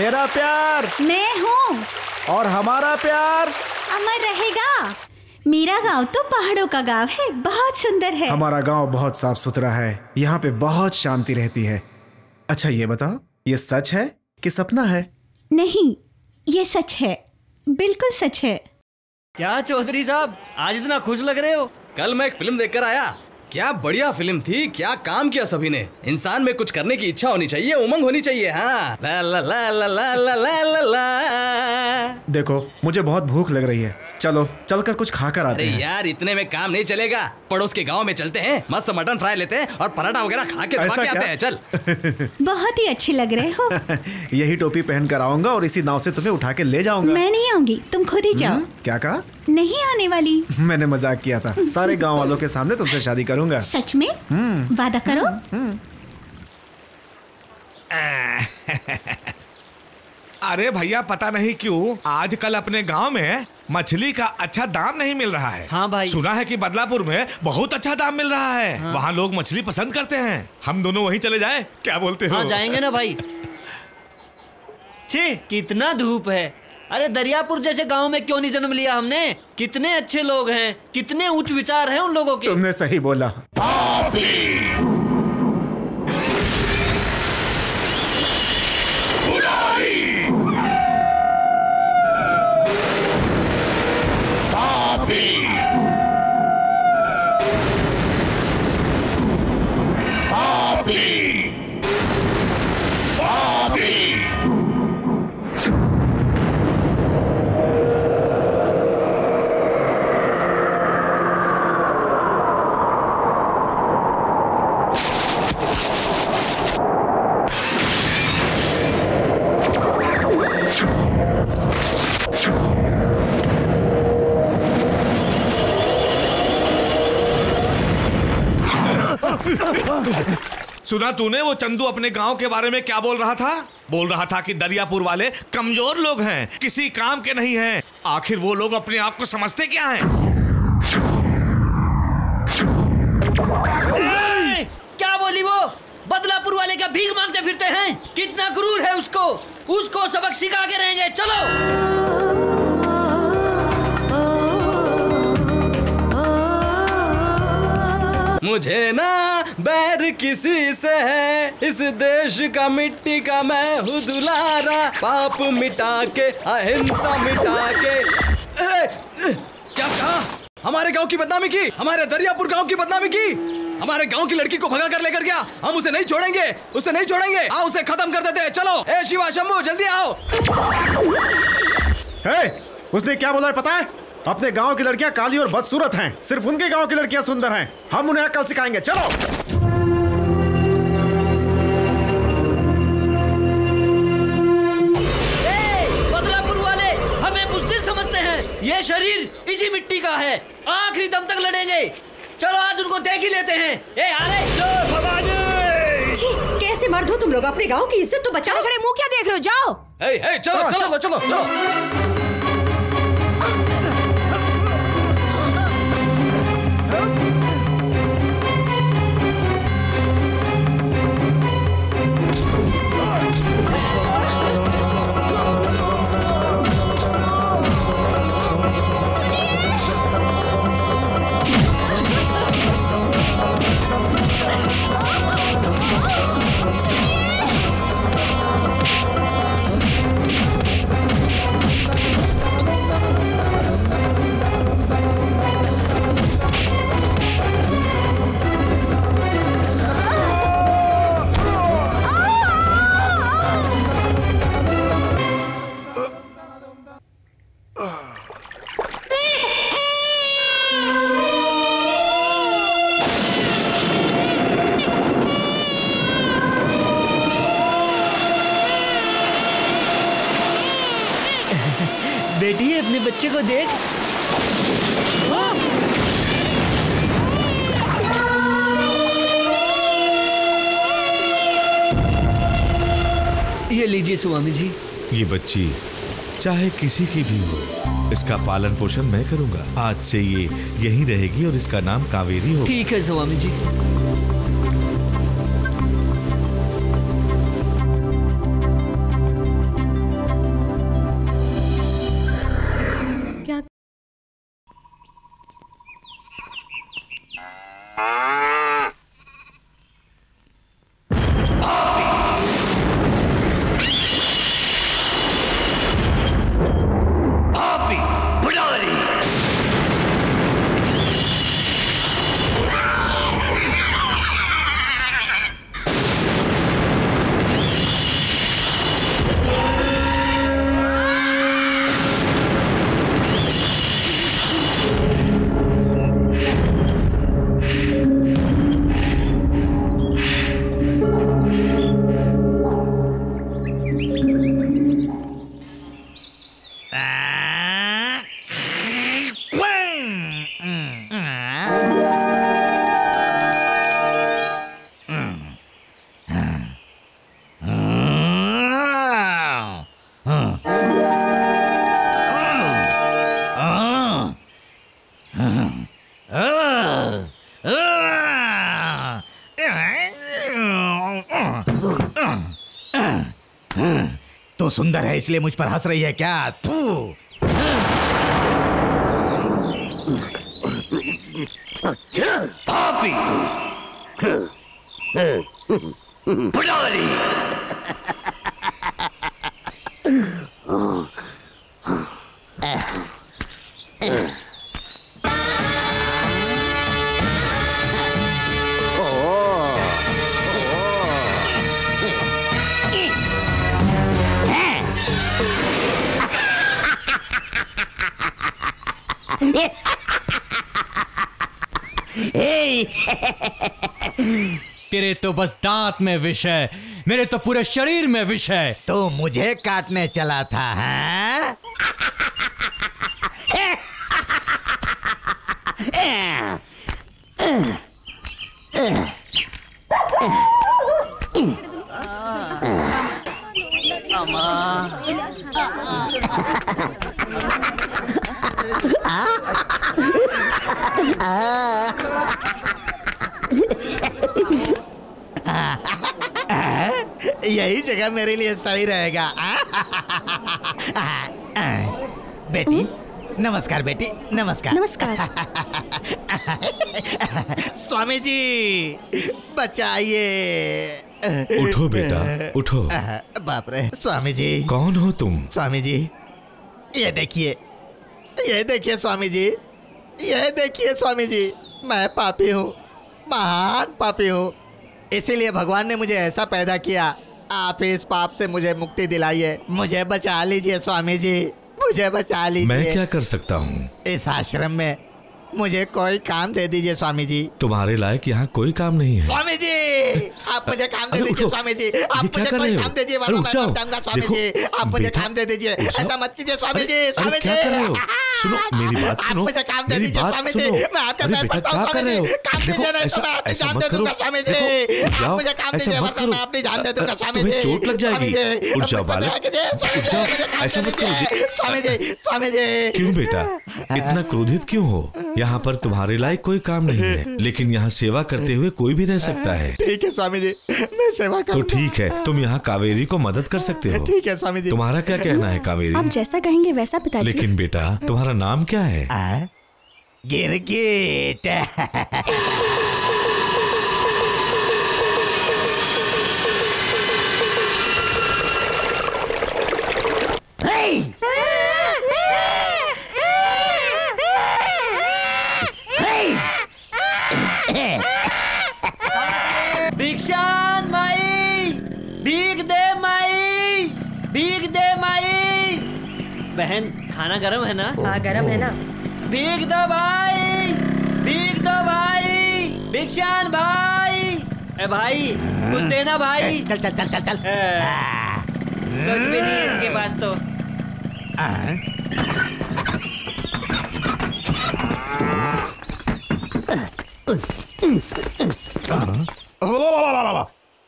मेरा प्यार मैं हूँ और हमारा प्यार अमर रहेगा। मेरा गांव तो पहाड़ों का गांव है, बहुत सुंदर है। हमारा गांव बहुत साफ सुथरा है, यहाँ पे बहुत शांति रहती है। अच्छा ये बताओ, ये सच है कि सपना है? नहीं, ये सच है, बिल्कुल सच है। क्या चौधरी साहब, आज इतना खुश लग रहे हो? कल मैं एक फिल्म देखकर आया, क्या बढ़िया फिल्म थी, क्या काम किया सभी ने। इंसान में कुछ करने की इच्छा होनी चाहिए, उमंग होनी चाहिए। हाँ ला ला ला ला ला ला ला ला ला। देखो मुझे बहुत भूख लग रही है, चलो चलकर कुछ खाकर आते हैं। अरे यार इतने में काम नहीं चलेगा, पड़ोस के गांव में चलते हैं, मस्त मटन फ्राई लेते हैं और पराठा वगैरह खा के दबा के आते हैं। चल। बहुत ही अच्छे लग रहे हो। यही टोपी पहन कर आऊंगा और इसी नाव से तुम्हें उठा के ले जाऊंगा। मैं नहीं आऊंगी, तुम खुद ही जाओ। क्या कहा? नहीं आने वाली। मैंने मजाक किया था, सारे गांव वालों के सामने तुमसे शादी करूंगा। सच में? वादा करो। अरे भैया पता नहीं क्यों आजकल अपने गांव में मछली का अच्छा दाम नहीं मिल रहा है। हाँ भाई। सुना है कि बदलापुर में बहुत अच्छा दाम मिल रहा है। हाँ। वहाँ लोग मछली पसंद करते हैं, हम दोनों वहीं चले जाएं, क्या बोलते हो? हाँ जाएंगे ना भाई। छे कितना धूप है। अरे दरियापुर जैसे गांव में क्यों नहीं जन्म लिया हमने? कितने अच्छे लोग हैं, कितने उच्च विचार हैं उन लोगों के। तुमने सही बोला। सुना तूने वो चंदू अपने गांव के बारे में क्या बोल रहा था? बोल रहा था कि दरियापुर वाले कमजोर लोग हैं, किसी काम के नहीं हैं। आखिर वो लोग अपने आप को समझते क्या हैं? क्या बोली वो? बदलापुर वाले क्या भीख मांगते फिरते हैं? कितना गुरूर है उसको, उसको सबक सिखा के रहेंगे। चलो। मुझे ना बैर किसी से है, इस देश का मिट्टी का मैं हूँ दुलारा। पाप मिटा के अहिंसा मिटा के। क्या कहा? हमारे गांव की बदनामी की, हमारे दरियापुर गांव की बदनामी की, हमारे गांव की लड़की को भगा कर लेकर गया। हम उसे नहीं छोड़ेंगे, उसे नहीं छोड़ेंगे। आओ उसे खत्म कर देते हैं। चलो ए शिवा शंभू जल्दी आओ। उसने क्या बोला है पता है? अपने गांव की लड़कियां काली और बदसूरत हैं, सिर्फ उनके गांव की लड़कियां सुंदर हैं। हम उन्हें अक्ल सिखाएंगे, चलो। बदलापुर वाले हमें बुज़दिल समझते हैं। ये शरीर इसी मिट्टी का है, आखिरी दम तक लड़ेंगे। चलो आज उनको देख ही लेते हैं। ए अरे कैसे मर्द हो तुम लोग? अपने गांव की इज्जत तो बचाओ। खड़े मुंह क्या देख रहे हो? जाओ। चलो चलो चलो चलो। बेटी अपने बच्चे को देख। ये लीजिए स्वामी जी। ये बच्ची चाहे किसी की भी हो, इसका पालन पोषण मैं करूंगा। आज से ये यहीं रहेगी और इसका नाम कावेरी होगा। ठीक है स्वामी जी। तो सुंदर है इसलिए मुझ पर हंस रही है क्या? थू। तेरे तो बस दांत में विष है, मेरे तो पूरे शरीर में विष है। तो मुझे काटने चला था, हाँ? यही जगह मेरे लिए सही रहेगा। बेटी नमस्कार, बेटी नमस्कार। नमस्कार। स्वामी जी बचाइए। उठो बेटा उठो। बाप रे स्वामी जी। कौन हो तुम? स्वामी जी ये देखिए, ये देखिए स्वामी जी, ये देखिए स्वामी जी, मैं पापी हूँ, महान पापी हूँ। इसीलिए भगवान ने मुझे ऐसा पैदा किया। आप इस पाप से मुझे मुक्ति दिलाइए, मुझे बचा लीजिए स्वामी जी, मुझे बचा लीजिए। मैं क्या कर सकता हूँ? इस आश्रम में मुझे कोई काम दे दीजिए स्वामी जी। तुम्हारे लायक यहाँ कोई काम नहीं है। स्वामी जी आप मुझे काम दे दीजिए स्वामी जी, आप मुझे कोई काम दीजिए, वरना मैं मर जाऊंगा स्वामी जी। आप मुझे काम दे दीजिए, ऐसा मत कीजिए स्वामी जी। स्वामी जी क्या कर रहे हो? सुनो मेरी बात सुनो, आप मुझे काम दे मेरी दीजिए बात स्वामी जी। सुनो। मैं आपका अरे पैर बेटा पड़ता हूँ क्या कर स्वामी रहे हो? जी। काम देखो दीजिए नहीं तो मैं अपनी जान दे दूंगा स्वामी जी। आप मुझे काम दीजिए वरना मैं अपनी जान दे दूंगा स्वामी जी। तुम्हें चोट लग जाएगी। उठ जाओ बालक, उठ जाओ, ऐसा मत करो स्वामी जी। स्वामी जी क्यों बेटा इतना क्रोधित क्यों हो? यहाँ पर तुम्हारे लायक कोई काम नहीं है, लेकिन यहाँ सेवा करते हुए कोई भी रह सकता है। ठीक है स्वामी जी, मैं सेवा तो करूंगा। ठीक है, तुम यहाँ कावेरी को मदद कर सकते हो। ठीक है स्वामी जी। तुम्हारा क्या कहना है कावेरी? आप जैसा कहेंगे वैसा पिताजी। लेकिन बेटा तुम्हारा नाम क्या है? गिरगिट। भिक्षान माई, भीख दे माई, भीख दे माई। बहन खाना गरम है ना? हाँ गरम है ना। भीख दो भाई, भीख दो भाई, भिक्षान भाई। ए भाई कुछ देना भाई। चल चल चल चल चल। कुछ भी नहीं है इसके पास तो।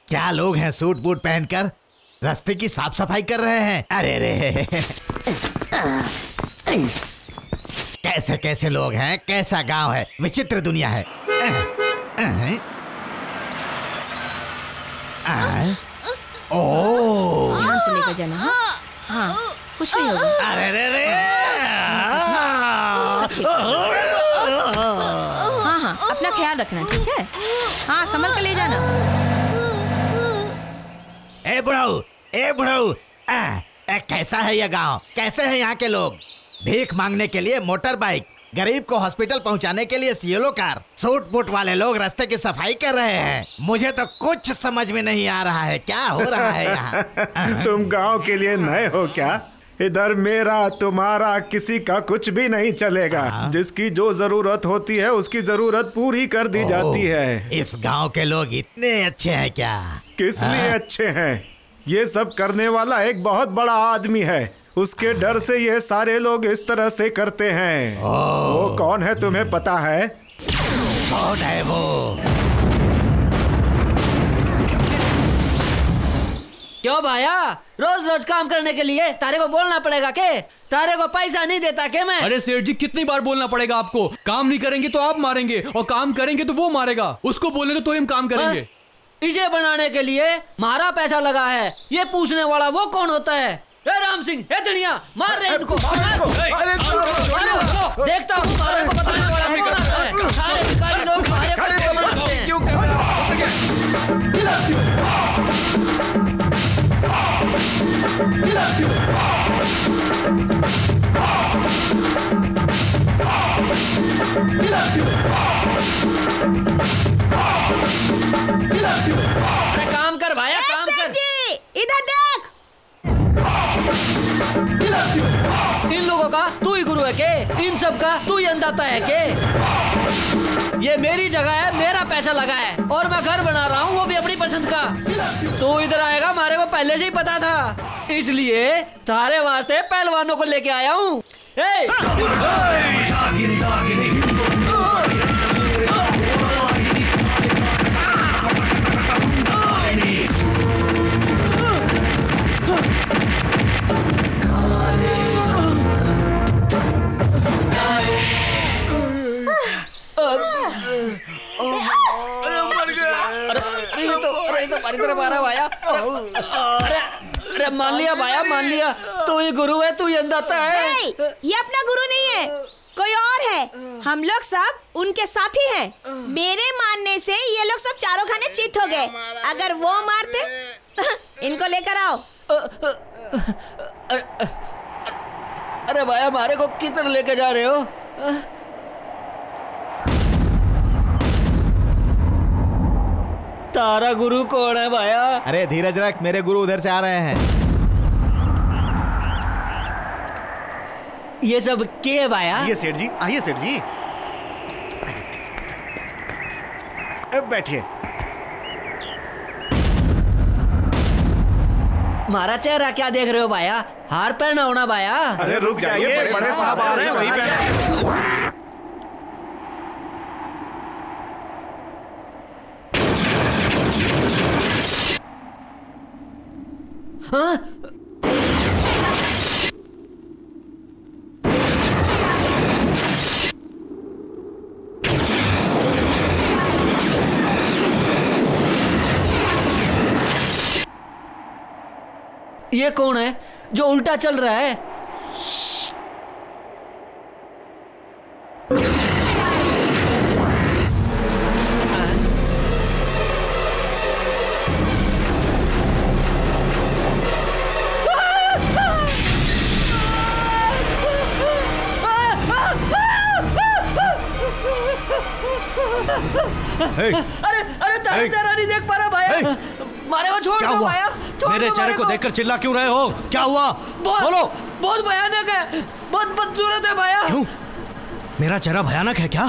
क्या लोग हैं सूट बूट पहनकर रास्ते की साफ सफाई कर रहे हैं। अरे रे कैसे कैसे लोग हैं, कैसा गांव है, विचित्र दुनिया है। ओह ध्यान से लेकर जाना। हाँ कुछ नहीं होगा। अरे रे सब ठीक है। हाँ हाँ अपना ख्याल रखना, ठीक है? हाँ, संभल कर ले जाना। ए बुढ़ऊ, ए बुढ़ऊ, कैसा है ये गांव? कैसे हैं यहाँ के लोग? भीख मांगने के लिए मोटर बाइक, गरीब को हॉस्पिटल पहुँचाने के लिए सियोलो कार, सूट बूट वाले लोग रास्ते की सफाई कर रहे हैं। मुझे तो कुछ समझ में नहीं आ रहा है, क्या हो रहा है यहाँ? तुम गांव के लिए नए हो क्या? इधर मेरा तुम्हारा किसी का कुछ भी नहीं चलेगा। जिसकी जो जरूरत होती है उसकी जरूरत पूरी कर दी जाती है। इस गांव के लोग इतने अच्छे हैं क्या? किस लिए अच्छे हैं? ये सब करने वाला एक बहुत बड़ा आदमी है, उसके डर से ये सारे लोग इस तरह से करते हैं। वो कौन है तुम्हें पता है? कौन है वो? क्यों भाया, रोज रोज काम करने के लिए तारे को बोलना पड़ेगा के? तारे को पैसा नहीं देता के मैं? अरे सेठ जी, कितनी बार बोलना पड़ेगा आपको? काम नहीं करेंगे तो आप मारेंगे, और काम करेंगे तो वो मारेगा। उसको बोलेंगे तो हम काम करेंगे। इसे बनाने के लिए मारा पैसा लगा है, ये पूछने वाला वो कौन होता है? ए राम सिंह, ए धनिया, मार रहे इनको। देखता हूँ मारे को बताने वाला कौन आता है। सारे भिखारी लोग मारे को समझते हैं। क्यों कर रहा अरे काम कर भाया, काम कर। जी, इधर देख। इन लोगों का तू ही गुरु है के? इन सब का तू ही अंदाता है के? ये मेरी जगह है, मेरा पैसा लगा है, और मैं घर बना रहा हूँ, वो भी अपनी पसंद का। तू इधर आएगा मारे को पहले से ही पता था, इसलिए तारे वास्ते पहलवानों को लेके आया हूँ। अरे मान लिया भाया, मान लिया, तू ही गुरु है, तू ही अंदाता है। ये अपना गुरु नहीं है, कोई और है। हम लोग सब उनके साथी हैं। मेरे मानने से ये लोग सब चारों खाने चित हो गए। अगर वो मारते इनको लेकर आओ। अरे भाया, मारे को किधर लेके जा रहे हो? तारा गुरु कौन है भाया? अरे धीरज रख, मेरे गुरु उधर से आ रहे हैं। ये सब क्या है भाया? आइए सेठ जी, आइए सेठ जी, बैठिए। मारा चेहरा क्या देख रहे हो भाया? हार पहना होना भाया। अरे रुक जाइए, बड़े साहब आ रहे हैं, वहीं पे। हाँ? ये कौन है जो उल्टा चल रहा है? अरे अरे तेरा नहीं देख पा रहा भाया। मारे को छोड़ दो भाया, मेरे चेहरे को देखकर चिल्ला क्यों रहे हो? क्या हुआ? बोलो। बहुत भयानक है, बहुत बदसूरत है भाया। क्यों? मेरा चेहरा भयानक है क्या?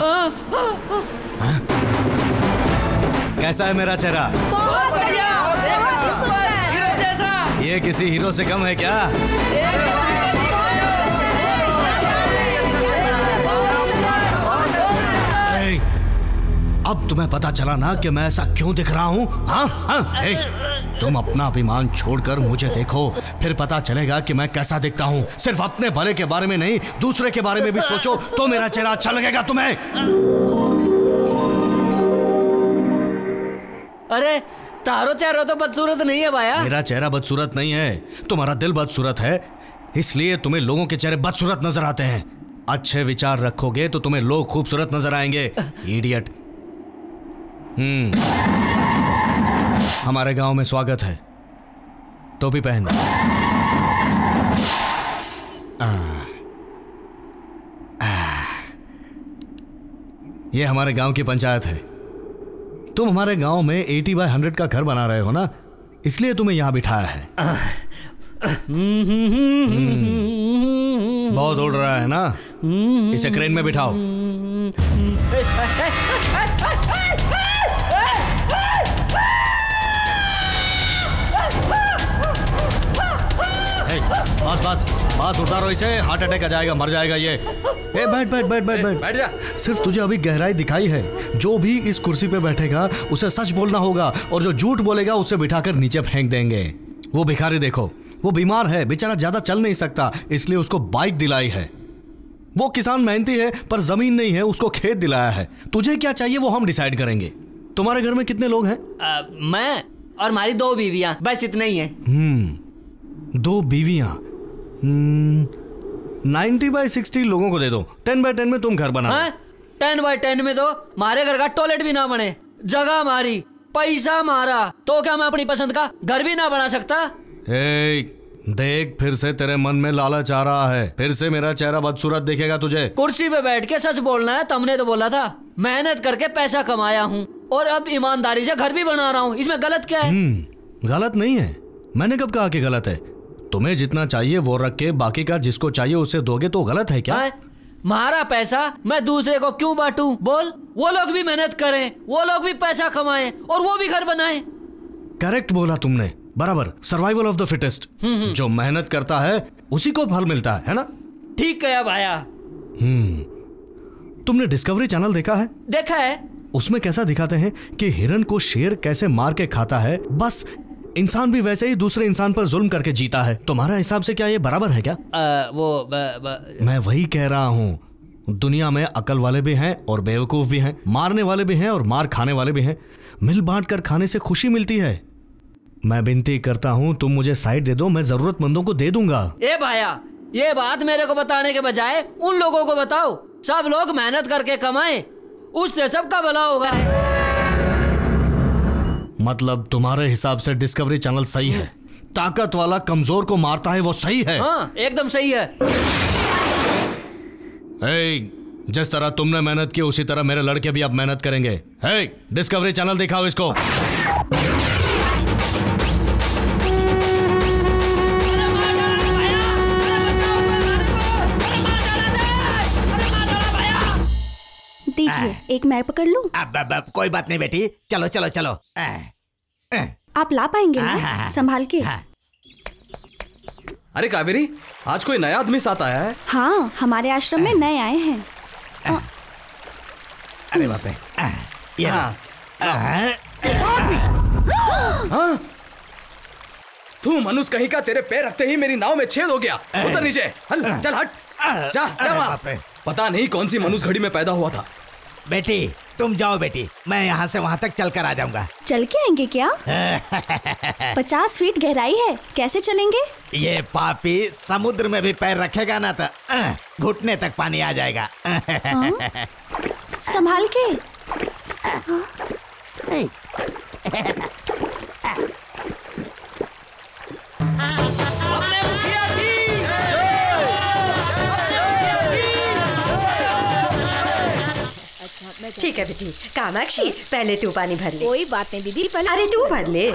कैसा है मेरा चेहरा? बहुत बढ़िया, बहुत ही सुंदर। हीरो जैसा। ये किसी हीरो से कम है क्या? अब तुम्हें पता चला ना कि मैं ऐसा क्यों दिख रहा हूँ? तुम अपना अभिमान छोड़कर मुझे देखो, फिर पता चलेगा कि मैं कैसा दिखता हूँ। सिर्फ अपने भले के बारे में नहीं, दूसरे के बारे में भी सोचो तो मेरा चेहरा अच्छा लगेगा तुम्हें। अरे तारो चेहरा तो बदसूरत नहीं है भाया। मेरा चेहरा बदसूरत नहीं है, तुम्हारा दिल बदसूरत है, इसलिए तुम्हें लोगों के चेहरे बदसूरत नजर आते हैं। अच्छे विचार रखोगे तो तुम्हें लोग खूबसूरत नजर आएंगे। इडियट। हमारे गांव में स्वागत है। टोपी पहन। ये हमारे गांव की पंचायत है। तुम हमारे गांव में 80/100 का घर बना रहे हो ना, इसलिए तुम्हें यहां बिठाया है। बहुत उड़ रहा है ना, इसे क्रेन में बिठाओ। बस उतारो इसे, हार्ट अटैक आ जाएगा, मर जाएगा ये। बैठ बैठ बैठ बैठ बैठ बैठ जा। सिर्फ तुझे अभी गहराई दिखाई है। जो भी इस कुर्सी पे बैठेगा उसे सच बोलना होगा, और जो झूठ बोलेगा उसे बिठाकर नीचे फेंक देंगे। वो भिखारी देखो, वो बीमार है, बेचारा ज्यादा चल नहीं सकता, इसलिए उसको बाइक दिलाई है। वो किसान मेहनती है पर जमीन नहीं है, उसको खेत दिलाया है। तुझे क्या चाहिए वो हम डिसाइड करेंगे। तुम्हारे घर में कितने लोग हैं? मैं और हमारी 2 बीवियां, बस इतने ही हैं। 2 बीवियां। 90/60 लोगों को दे दो। 10/10 में तुम घर बना। 10/10 में तो हमारे घर का टॉयलेट भी ना बने। जगह हमारी, पैसा हमारा, तो क्या मैं अपनी पसंद का घर भी ना बना सकता? देख, फिर से तेरे मन में लालच आ रहा है। फिर से मेरा चेहरा बदसूरत दिखेगा तुझे। कुर्सी पे बैठ के सच बोलना है। तुमने तो बोला था मेहनत करके पैसा कमाया हूँ और अब ईमानदारी से घर भी बना रहा हूँ, इसमें गलत क्या है? गलत नहीं है। मैंने कब कहा कि गलत है? तुम्हें जितना चाहिए वो रख के बाकी का जिसको चाहिए उसे दोगे तो गलत है क्या? मारा पैसा मैं दूसरे को क्यों बांटूं? बोल, वो लोग भी मेहनत करें, वो लोग भी पैसा कमाएं और वो भी घर बनाएं। करेक्ट बोला तुमने, बराबर। Survival of the fittest. जो मेहनत करता है उसी को फल मिलता है ना? ठीक कहा भाया। तुमने डिस्कवरी चैनल देखा है? देखा है। उसमें कैसा दिखाते हैं कि हिरन को शेर कैसे मार के खाता है, बस इंसान भी वैसे ही दूसरे इंसान पर जुल्म करके जीता है। तुम्हारा हिसाब से क्या ये बराबर है क्या? मैं वही कह रहा हूँ। दुनिया में अकल वाले भी हैं और बेवकूफ भी हैं, मारने वाले भी हैं और मार खाने वाले भी हैं। मिल बांट कर खाने से खुशी मिलती है। मैं विनती करता हूँ तुम मुझे साइड दे दो, मैं जरूरतमंदों को दे दूंगा। ए भाया, ये बात मेरे को बताने के बजाय उन लोगों को बताओ। सब लोग मेहनत करके कमाएं, उससे सबका भला होगा। मतलब तुम्हारे हिसाब से डिस्कवरी चैनल सही है? ताकत वाला कमजोर को मारता है, वो सही है? हाँ, एकदम सही है। जिस तरह तुमने मेहनत की उसी तरह मेरे लड़के भी अब मेहनत करेंगे। डिस्कवरी चैनल दिखाओ इसको। दीजिए, एक मैं पकड़ लूं? अब कोई बात नहीं बेटी, चलो चलो चलो। आप ला पाएंगे ना संभाल के? अरे कावेरी, आज कोई नया आदमी साथ आया है? हाँ, हमारे आश्रम में नए आए हैं। अरे बाप रे। तू मनुष्य कहीं का, तेरे पैर रखते ही मेरी नाव में छेद हो गया। उतर नीचे, चल हट, जा। पता नहीं कौन सी मनुष्य घड़ी में पैदा हुआ था। बेटी तुम जाओ बेटी, मैं यहाँ से वहाँ तक चल कर आ जाऊंगा। चल के आएंगे क्या? 50 फीट गहराई है, कैसे चलेंगे? ये पापी समुद्र में भी पैर रखेगा ना तो घुटने तक पानी आ जाएगा। संभाल के। ठीक है बेटी। कामाक्षी, पहले तू पानी भर ले। कोई बात नहीं दीदी, पहले अरे तू भर ले।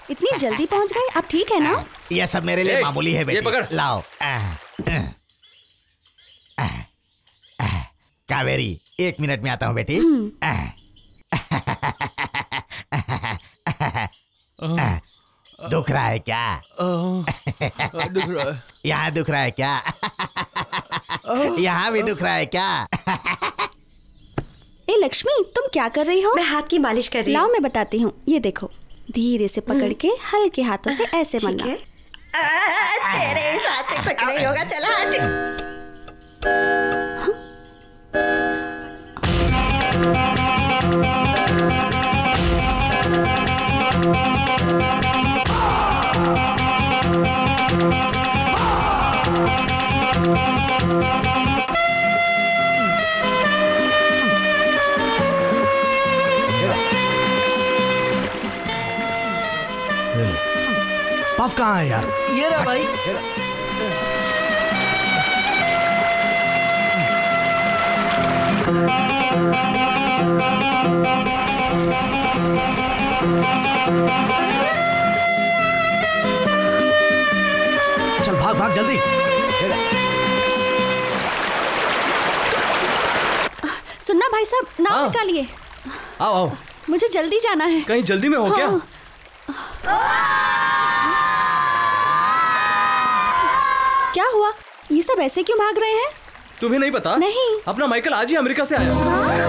इतनी जल्दी पहुंच गए? आप ठीक है ना? यह सब मेरे लिए मामूली है बेटी। ये पकड़। लाओ। कावेरी, 1 मिनट में आता हूँ बेटी। दुख रहा है क्या? दुख रहा है। यहाँ दुख रहा है क्या? यहाँ भी दुख रहा है क्या? ए लक्ष्मी, तुम क्या कर रही हो? मैं हाथ की मालिश कर रही हूँ। लाओ मैं बताती हूँ। ये देखो, धीरे से पकड़ के हल्के हाथों से ऐसे मलना। तेरे हिसाब से कुछ नहीं होगा, चला हट। पफ कहाँ है यार? ये रहा भाई। चल भाग भाग जल्दी। सुनना भाई साहब, नाम निकालिए। आओ आओ। मुझे जल्दी जाना है। कहीं जल्दी में हो क्या? क्या हुआ? ये सब ऐसे क्यों भाग रहे हैं? तुम्हें नहीं पता? नहीं। अपना माइकल आज ही अमेरिका से आया।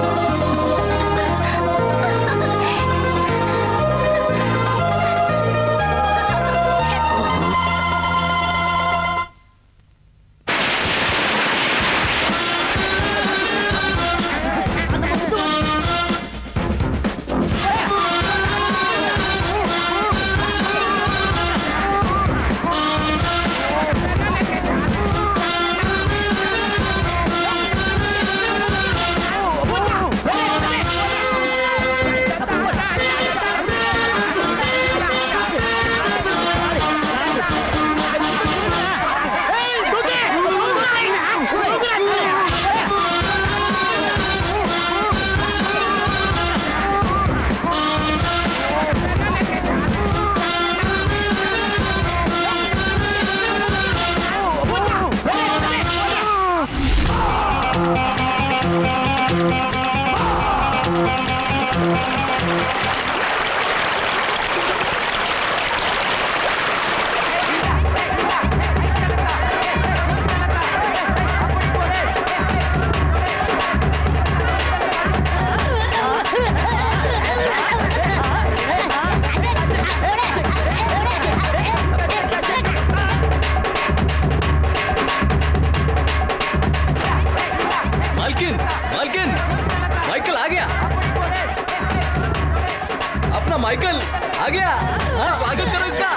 माइकल आ गया। हाँ, स्वागत करो इसका।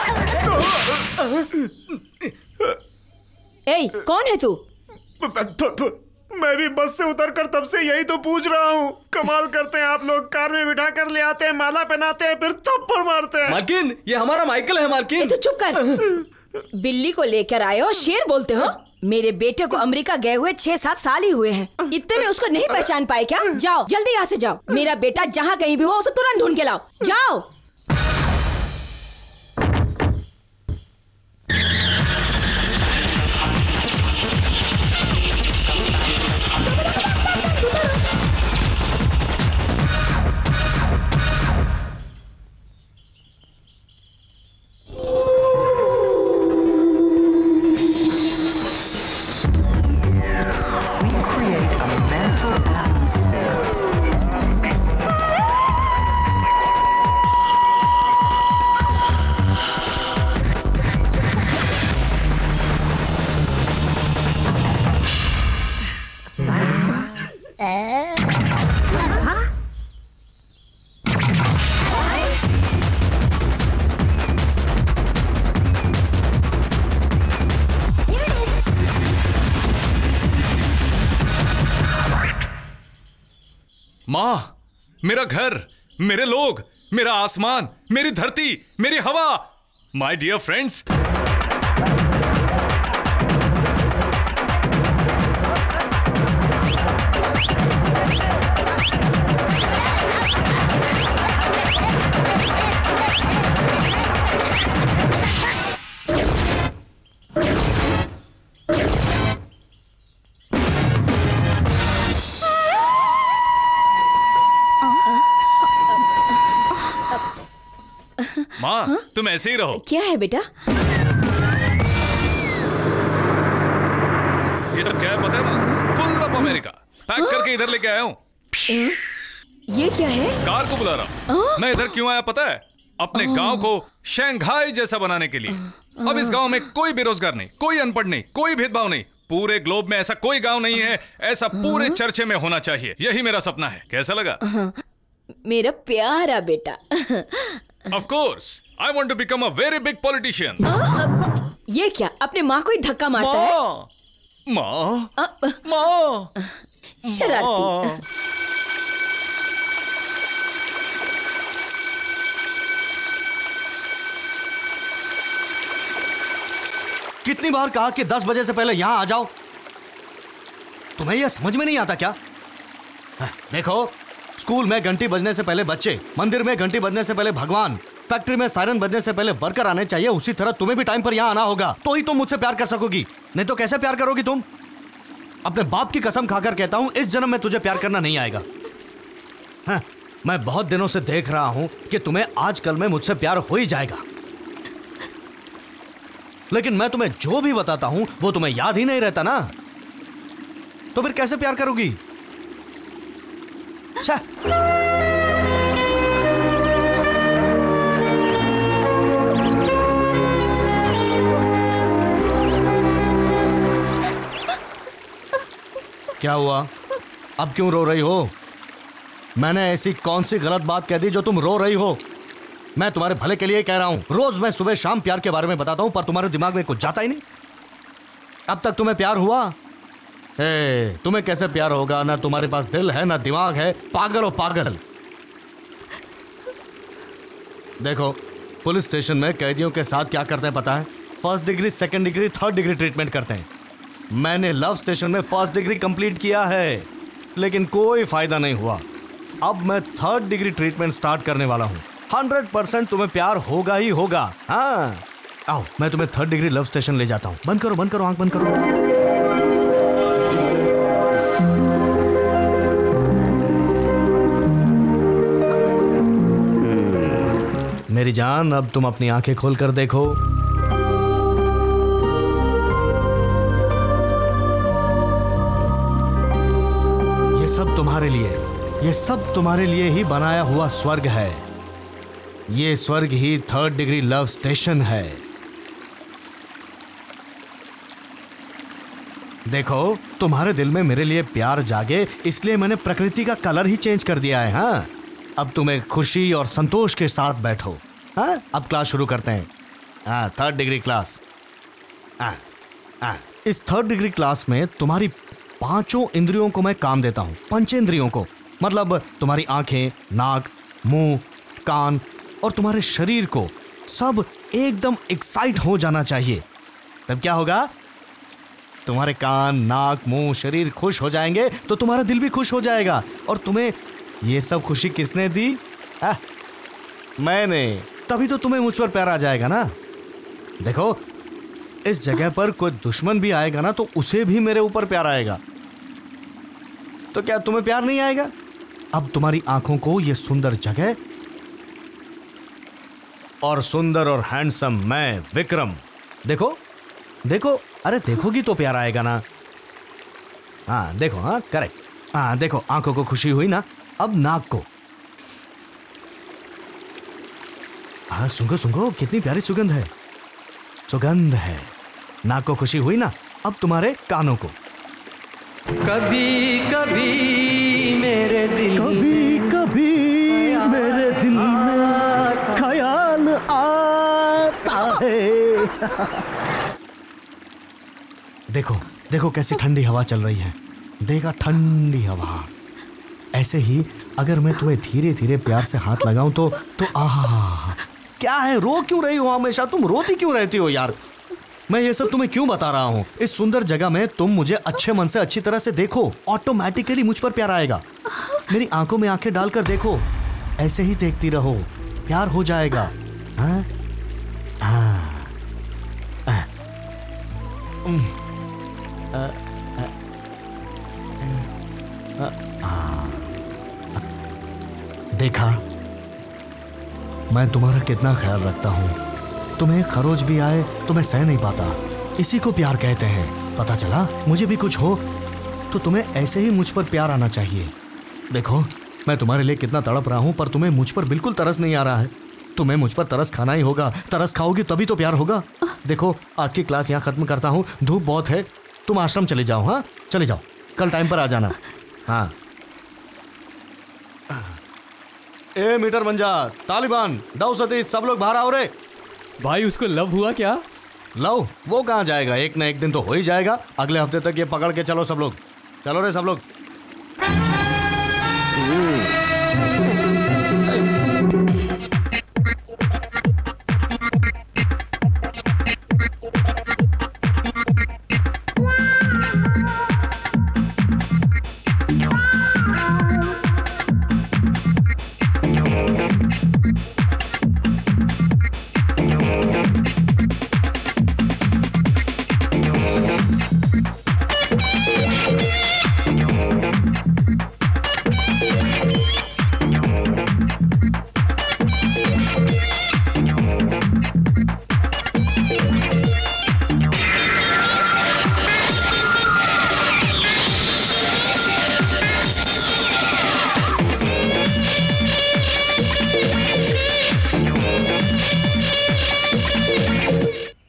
ए, कौन है तू? मैं भी बस से उतरकर तब से यही तो पूछ रहा हूँ। कमाल करते हैं आप लोग, कार में बिठा कर ले आते हैं, माला पहनाते हैं, फिर थप्पड़ मारते हैं। मार्किन, ये हमारा माइकल है। मार्किन, तू चुप कर। बिल्ली को लेकर आए हो, शेर बोलते हो? मेरे बेटे को अमेरिका गए हुए 6-7 साल ही हुए हैं। इतने में उसको नहीं पहचान पाए क्या? जाओ जल्दी यहाँ से जाओ। मेरा बेटा जहाँ कहीं भी हो उसे तुरंत ढूंढ के लाओ। जाओ। माँ, मेरा घर, मेरे लोग, मेरा आसमान, मेरी धरती, मेरी हवा, माय डियर फ्रेंड्स। माँ, तुम ऐसे ही रहो। क्या है बेटा? ये सब क्या है पता है माँ? फुल ऑफ अमेरिका पैक करके इधर लेके आया हूँ। ये क्या है? कार को बुला रहा हूँ। मैं इधर क्यों आया पता है? अपने गांव को शंघाई जैसा बनाने के लिए। अब इस गांव में कोई बेरोजगार नहीं, कोई अनपढ़ नहीं, कोई भेदभाव नहीं। पूरे ग्लोब में ऐसा कोई गांव नहीं है, ऐसा पूरे चर्चे में होना चाहिए। यही मेरा सपना है। कैसा लगा? मेरा प्यारा बेटा। Of course, I want to become a very big politician. ये क्या, अपने माँ को ही धक्का मारता है? माँ, शरारती। कितनी बार कहा कि 10 बजे से पहले यहां आ जाओ? तुम्हें यह समझ में नहीं आता क्या? देखो, स्कूल में घंटी बजने से पहले बच्चे, मंदिर में घंटी बजने से पहले भगवान, फैक्ट्री में सायरन बजने से पहले वर्कर आने चाहिए। उसी तरह तुम्हें भी टाइम पर यहाँ आना होगा, तो ही तुम मुझसे प्यार कर सकोगी। नहीं तो कैसे प्यार करोगी तुम? अपने बाप की कसम खाकर कहता हूँ, इस जन्म में तुझे प्यार करना नहीं आएगा। हाँ, मैं बहुत दिनों से देख रहा हूँ कि तुम्हें आजकल में मुझसे प्यार हो ही जाएगा, लेकिन मैं तुम्हें जो भी बताता हूँ वो तुम्हें याद ही नहीं रहता ना, तो फिर कैसे प्यार करोगी? अच्छा, क्या हुआ? अब क्यों रो रही हो? मैंने ऐसी कौन सी गलत बात कह दी जो तुम रो रही हो? मैं तुम्हारे भले के लिए कह रहा हूं। रोज मैं सुबह शाम प्यार के बारे में बताता हूं, पर तुम्हारे दिमाग में कुछ जाता ही नहीं। अब तक तुम्हें प्यार हुआ? तुम्हें कैसे प्यार होगा? ना तुम्हारे पास दिल है, ना दिमाग है। पागल हो पागल। देखो, पुलिस स्टेशन में कैदियों के साथ क्या करते हैं पता है? First degree, second degree, third degree treatment करते हैं। मैंने लव स्टेशन में फर्स्ट डिग्री कंप्लीट किया है, लेकिन कोई फायदा नहीं हुआ। अब मैं थर्ड डिग्री ट्रीटमेंट स्टार्ट करने वाला हूँ। 100% तुम्हें प्यार होगा ही होगा। हाँ, आओ मैं तुम्हें थर्ड डिग्री लव स्टेशन ले जाता हूँ। बंद करो, बंद करो, आंख बंद करो। मेरी जान, अब तुम अपनी आंखें खोल कर देखो। ये सब तुम्हारे लिए, ये सब तुम्हारे लिए ही बनाया हुआ स्वर्ग है। ये स्वर्ग ही थर्ड डिग्री लव स्टेशन है। देखो, तुम्हारे दिल में मेरे लिए प्यार जागे, इसलिए मैंने प्रकृति का कलर ही चेंज कर दिया है। हाँ, अब तुम्हें खुशी और संतोष के साथ बैठो। हाँ, अब क्लास शुरू करते हैं। हाँ, थर्ड डिग्री क्लास। इस थर्ड डिग्री क्लास में तुम्हारी 5 इंद्रियों को मैं काम देता हूँ। पंचेंद्रियों को, मतलब तुम्हारी आंखें, नाक, मुंह, कान और तुम्हारे शरीर को सब एकदम एक्साइट हो जाना चाहिए। तब क्या होगा? तुम्हारे कान, नाक, मुंह, शरीर खुश हो जाएंगे तो तुम्हारा दिल भी खुश हो जाएगा। और तुम्हें ये सब खुशी किसने दी? मैंने। तभी तो तुम्हें मुझ पर प्यार आ जाएगा ना। देखो, इस जगह पर कोई दुश्मन भी आएगा ना तो उसे भी मेरे ऊपर प्यार आएगा। तो क्या तुम्हें प्यार नहीं आएगा? अब तुम्हारी आंखों को ये सुंदर जगह और सुंदर और हैंडसम मैं विक्रम, देखो देखो, अरे देखोगी तो प्यार आएगा ना। हाँ देखो, हाँ करेक्ट। हाँ देखो, आंखों को खुशी हुई ना। अब नाक को, हाँ सुंघो सुंघो, कितनी प्यारी सुगंध है, सुगंध है। नाक को खुशी हुई ना। अब तुम्हारे कानों को, कभी कभी मेरे दिल में ख्याल आता है। देखो देखो कैसी ठंडी हवा चल रही है। देखा, ठंडी हवा। ऐसे ही अगर मैं तुम्हें धीरे धीरे प्यार से हाथ लगाऊं तो आहा, क्या है, रो क्यों रही हो? हमेशा तुम रोती क्यों रहती हो यार? मैं ये सब तुम्हें क्यों बता रहा हूँ? इस सुंदर जगह में तुम मुझे अच्छे मन से अच्छी तरह से देखो, ऑटोमेटिकली मुझ पर प्यार आएगा। मेरी आंखों में आंखें डालकर देखो, ऐसे ही देखती रहो, प्यार हो जाएगा। हाँ? देखा, मैं तुम्हारा कितना ख्याल रखता हूँ। तुम्हें खरोच भी आए तो मैं सह नहीं पाता। इसी को प्यार कहते हैं। पता चला? मुझे भी कुछ हो तो तुम्हें ऐसे ही मुझ पर प्यार आना चाहिए। देखो, मैं तुम्हारे लिए कितना तड़प रहा हूँ, पर तुम्हें मुझ पर बिल्कुल तरस नहीं आ रहा है। तुम्हें मुझ पर तरस खाना ही होगा। तरस खाओगी तभी तो प्यार होगा। देखो आज की क्लास यहाँ खत्म करता हूँ, धूप बहुत है, तुम आश्रम चले जाओ। हाँ चले जाओ, कल टाइम पर आ जाना। हाँ ए मीटर बन जा, तालिबान, दाऊ सतीश, सब लोग बाहर आओ रे। भाई उसको लव हुआ क्या? लव वो कहाँ जाएगा, एक ना एक दिन तो हो ही जाएगा। अगले हफ्ते तक ये पकड़ के चलो सब लोग, चलो रे सब लोग।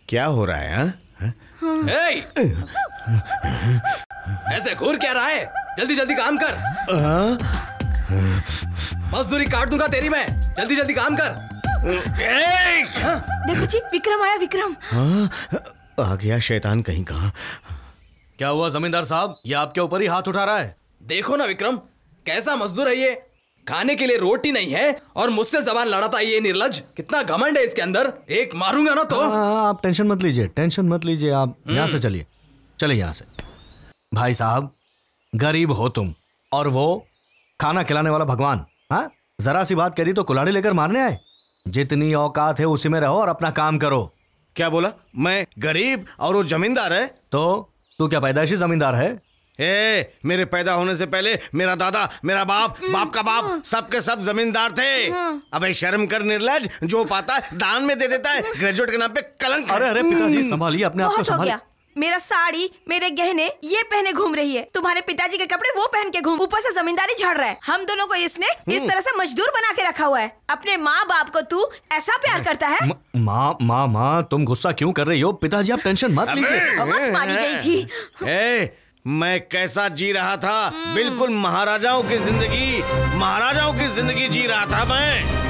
क्या हो रहा है? ऐसे घूर क्या रहा है? जल्दी जल्दी काम कर। मजदूरी काट दूंगा तेरी मैं। जल्दी जल्दी काम कर। देखो जी विक्रम आया। विक्रम आ गया शैतान कहीं का। क्या हुआ जमींदार साहब, ये आपके ऊपर ही हाथ उठा रहा है? देखो ना विक्रम, कैसा मजदूर है ये। खाने के लिए रोटी नहीं है और मुझसे जबान लड़ाता है ये निर्लज। कितना घमंड है इसके अंदर, एक मारूंगा ना तो। आप टेंशन मत लीजिए, टेंशन मत लीजिए, आप यहाँ से चलिए, चलिए यहाँ से। भाई साहब गरीब हो तुम और वो खाना खिलाने वाला भगवान। हाँ जरा सी बात कह दी तो कुल्हाड़ी लेकर मारने आए। जितनी औकात है उसी में रहो और अपना काम करो। क्या बोला? मैं गरीब और वो जमींदार है? तो तू क्या पैदाइशी जमींदार है? मेरे पैदा होने से पहले मेरा दादा, मेरा बाप, बाप का बाप, सबके सब जमींदार थे। अबे शर्म कर निर्लज, जो पाता है दान में दे देता है। ग्रेजुएट के नाम पे कलंक। अरे अरे पिताजी संभालिए अपने आप को, संभालिए। मेरा साड़ी, मेरे गहने ये पहने घूम रही है। तुम्हारे पिताजी के कपड़े वो पहन के घूम, ऊपर से जमींदारी झाड़ रहा है। हम दोनों को इसने इस तरह से मजदूर बना के रखा हुआ है। अपने माँ बाप को तू ऐसा प्यार करता है? माँ तुम गुस्सा क्यों कर रही हो? पिताजी आप टेंशन मत लीजिए। मारी गई थी। मैं कैसा जी रहा था, बिल्कुल महाराजाओं की जिंदगी, महाराजाओं की जिंदगी जी रहा था मैं।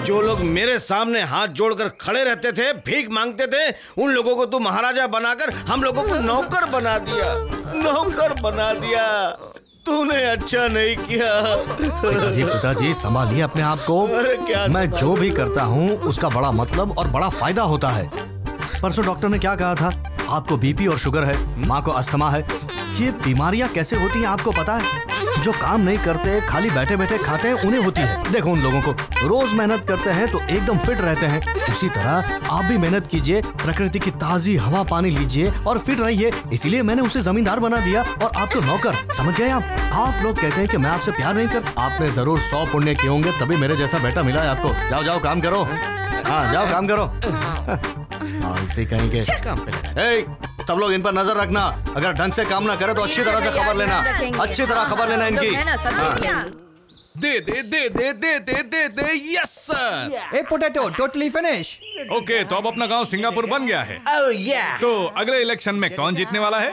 जो लोग मेरे सामने हाथ जोड़कर खड़े रहते थे, भीख मांगते थे, उन लोगों को तू महाराजा बनाकर हम लोगों को नौकर बना दिया, नौकर बना दिया। तूने अच्छा नहीं किया। पिताजी संभालिए अपने आप को। मैं जो भी करता हूँ उसका बड़ा मतलब और बड़ा फायदा होता है। परसों डॉक्टर ने क्या कहा था? आपको बीपी और शुगर है, माँ को अस्थमा है। ये बीमारियाँ कैसे होती हैं आपको पता है? जो काम नहीं करते, खाली बैठे बैठे खाते हैं, उन्हें होती है। देखो उन लोगों को रोज मेहनत करते हैं तो एकदम फिट रहते हैं। उसी तरह आप भी मेहनत कीजिए, प्रकृति की ताजी हवा पानी लीजिए और फिट रहिए। इसीलिए मैंने उसे जमींदार बना दिया और आपको नौकर। समझ गए आप लोग कहते हैं कि मैं आपसे प्यार नहीं करता। आपने जरूर 100 पुण्य किए होंगे तभी मेरे जैसा बेटा मिला है आपको। जाओ जाओ काम करो। हाँ जाओ काम करो। इसी कहीं के सब लोग इन पर नजर रखना। अगर ढंग से काम ना करे तो अच्छी तरह से खबर लेना, अच्छी तरह खबर लेना इनकी। दे दे दे दे दे दे दे दे। Yes sir. A potato totally finish. Okay तो अब अपना गांव सिंगापुर बन गया है। तो अगले इलेक्शन में कौन जीतने वाला है?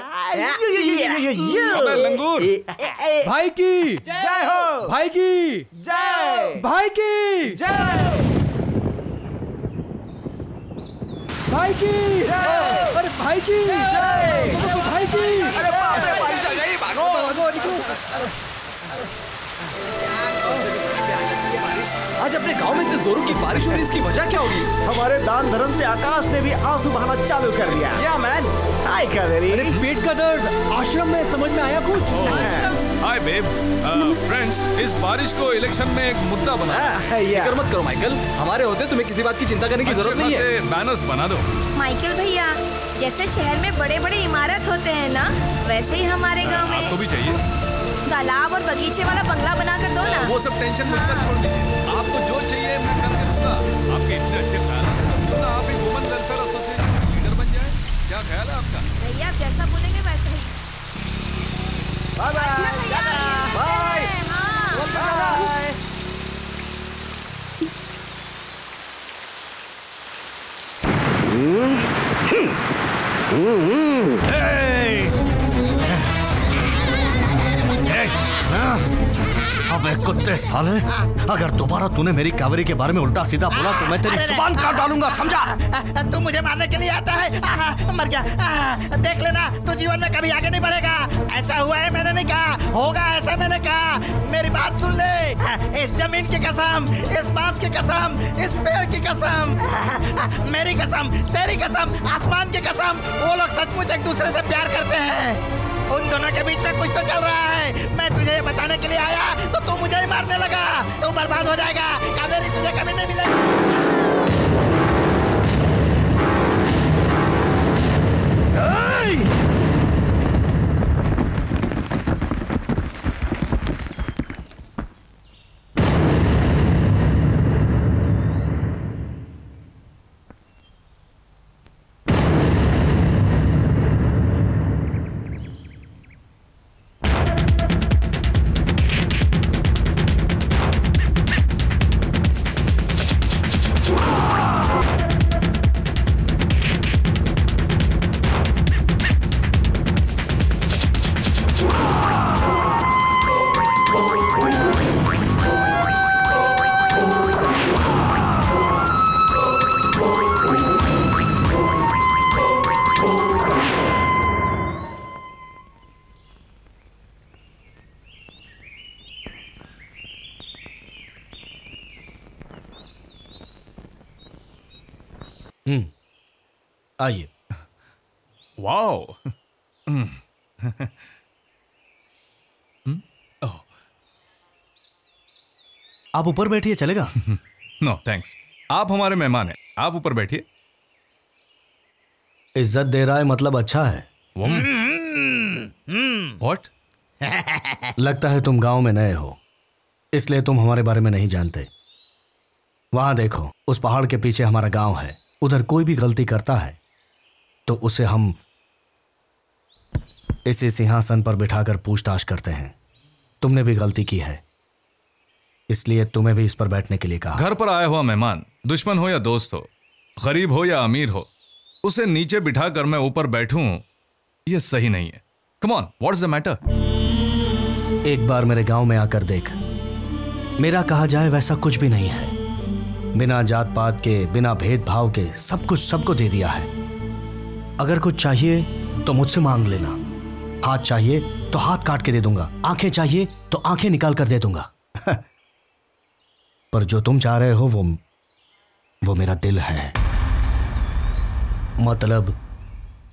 अबे लंगूर। भाई की जय हो, भाई की जय, भाई की जय, भाई की जय, अरे भाई की जय, भाई की, अरे बाप रे बारिश आ गई, भागो भागो निकलो। आज अपने गांव में इतने जोरों की बारिश हो रही है, इसकी वजह क्या होगी? हमारे दान धर्म से आकाश ने भी आंसू बहाना चालू कर दिया। या मैन, हाय कावेरी। अरे पेट का दर्द आश्रम में समझ में आया कुछ? हाय बेब। फ्रेंड्स इस बारिश को इलेक्शन में एक मुद्दा बना। फिक्र मत करो माइकल, हमारे होते तुम्हें किसी बात की चिंता करने की जरूरत नहीं है। बैनर्स बना दो। माइकल भैया, जैसे शहर में बड़े बड़े इमारत होते हैं ना, वैसे ही हमारे गाँव में आपको भी चाहिए तालाब और बगीचे वाला बंगला बना कर दो ना। वो सब टेंशन मत कर, छोड़ दीजिए। आपको जो चाहिए मैं करके दूंगा। आपके इतने अच्छे ख्याल हैं, आप एक वुमेन वेलफेयर एसोसिएशन के लीडर बन जाए। क्या ख्याल है आपका? भैया आप जैसा बोलेंगे वैसा ही। Bye bye bye. अबे कुत्ते साले, अगर दोबारा तूने मेरी कावेरी के बारे में उल्टा सीधा बोला तो मैं तेरी जुबान काट डालूंगा, समझा? तू मुझे मारने के लिए आता है? मर गया। देख लेना, तू जीवन में कभी आगे नहीं बढ़ेगा। ऐसा हुआ है मैंने नहीं कहा, होगा ऐसा मैंने कहा। मेरी बात सुन ले, इस जमीन की कसम, इस बांस की कसम, इस पेड़ की कसम, मेरी कसम, तेरी कसम, आसमान की कसम, वो लोग सचमुच एक दूसरे से प्यार करते हैं। उन दोनों के बीच में कुछ तो चल रहा है। मैं तुझे ये बताने के लिए आया तो तू मुझे ही मारने लगा। तू बर्बाद हो जाएगा, कावेरी तुझे कभी नहीं मिलेगी। आइए। वाओ। आप ऊपर बैठिए, चलेगा? नो थैंक्स, आप हमारे मेहमान हैं, आप ऊपर बैठिए। इज्जत दे रहा है मतलब अच्छा है। व्हाट? लगता है तुम गांव में नए हो, इसलिए तुम हमारे बारे में नहीं जानते। वहां देखो, उस पहाड़ के पीछे हमारा गांव है। उधर कोई भी गलती करता है तो उसे हम इसी सिंहासन पर बिठाकर पूछताछ करते हैं। तुमने भी गलती की है, इसलिए तुम्हें भी इस पर बैठने के लिए कहा। घर पर आया हुआ मेहमान, दुश्मन हो या दोस्त हो, गरीब हो या अमीर हो, उसे नीचे बिठाकर मैं ऊपर बैठूं, यह सही नहीं है। Come on, what's the matter? एक बार मेरे गांव में आकर देख। मेरा कहा जाए वैसा कुछ भी नहीं है। बिना जात पात के, बिना भेदभाव के सब कुछ सबको दे दिया है। अगर कुछ चाहिए तो मुझसे मांग लेना। हाथ चाहिए तो हाथ काट के दे दूंगा, आंखें चाहिए तो आंखें निकाल कर दे दूंगा। पर जो तुम चाह रहे हो वो मेरा दिल है, मतलब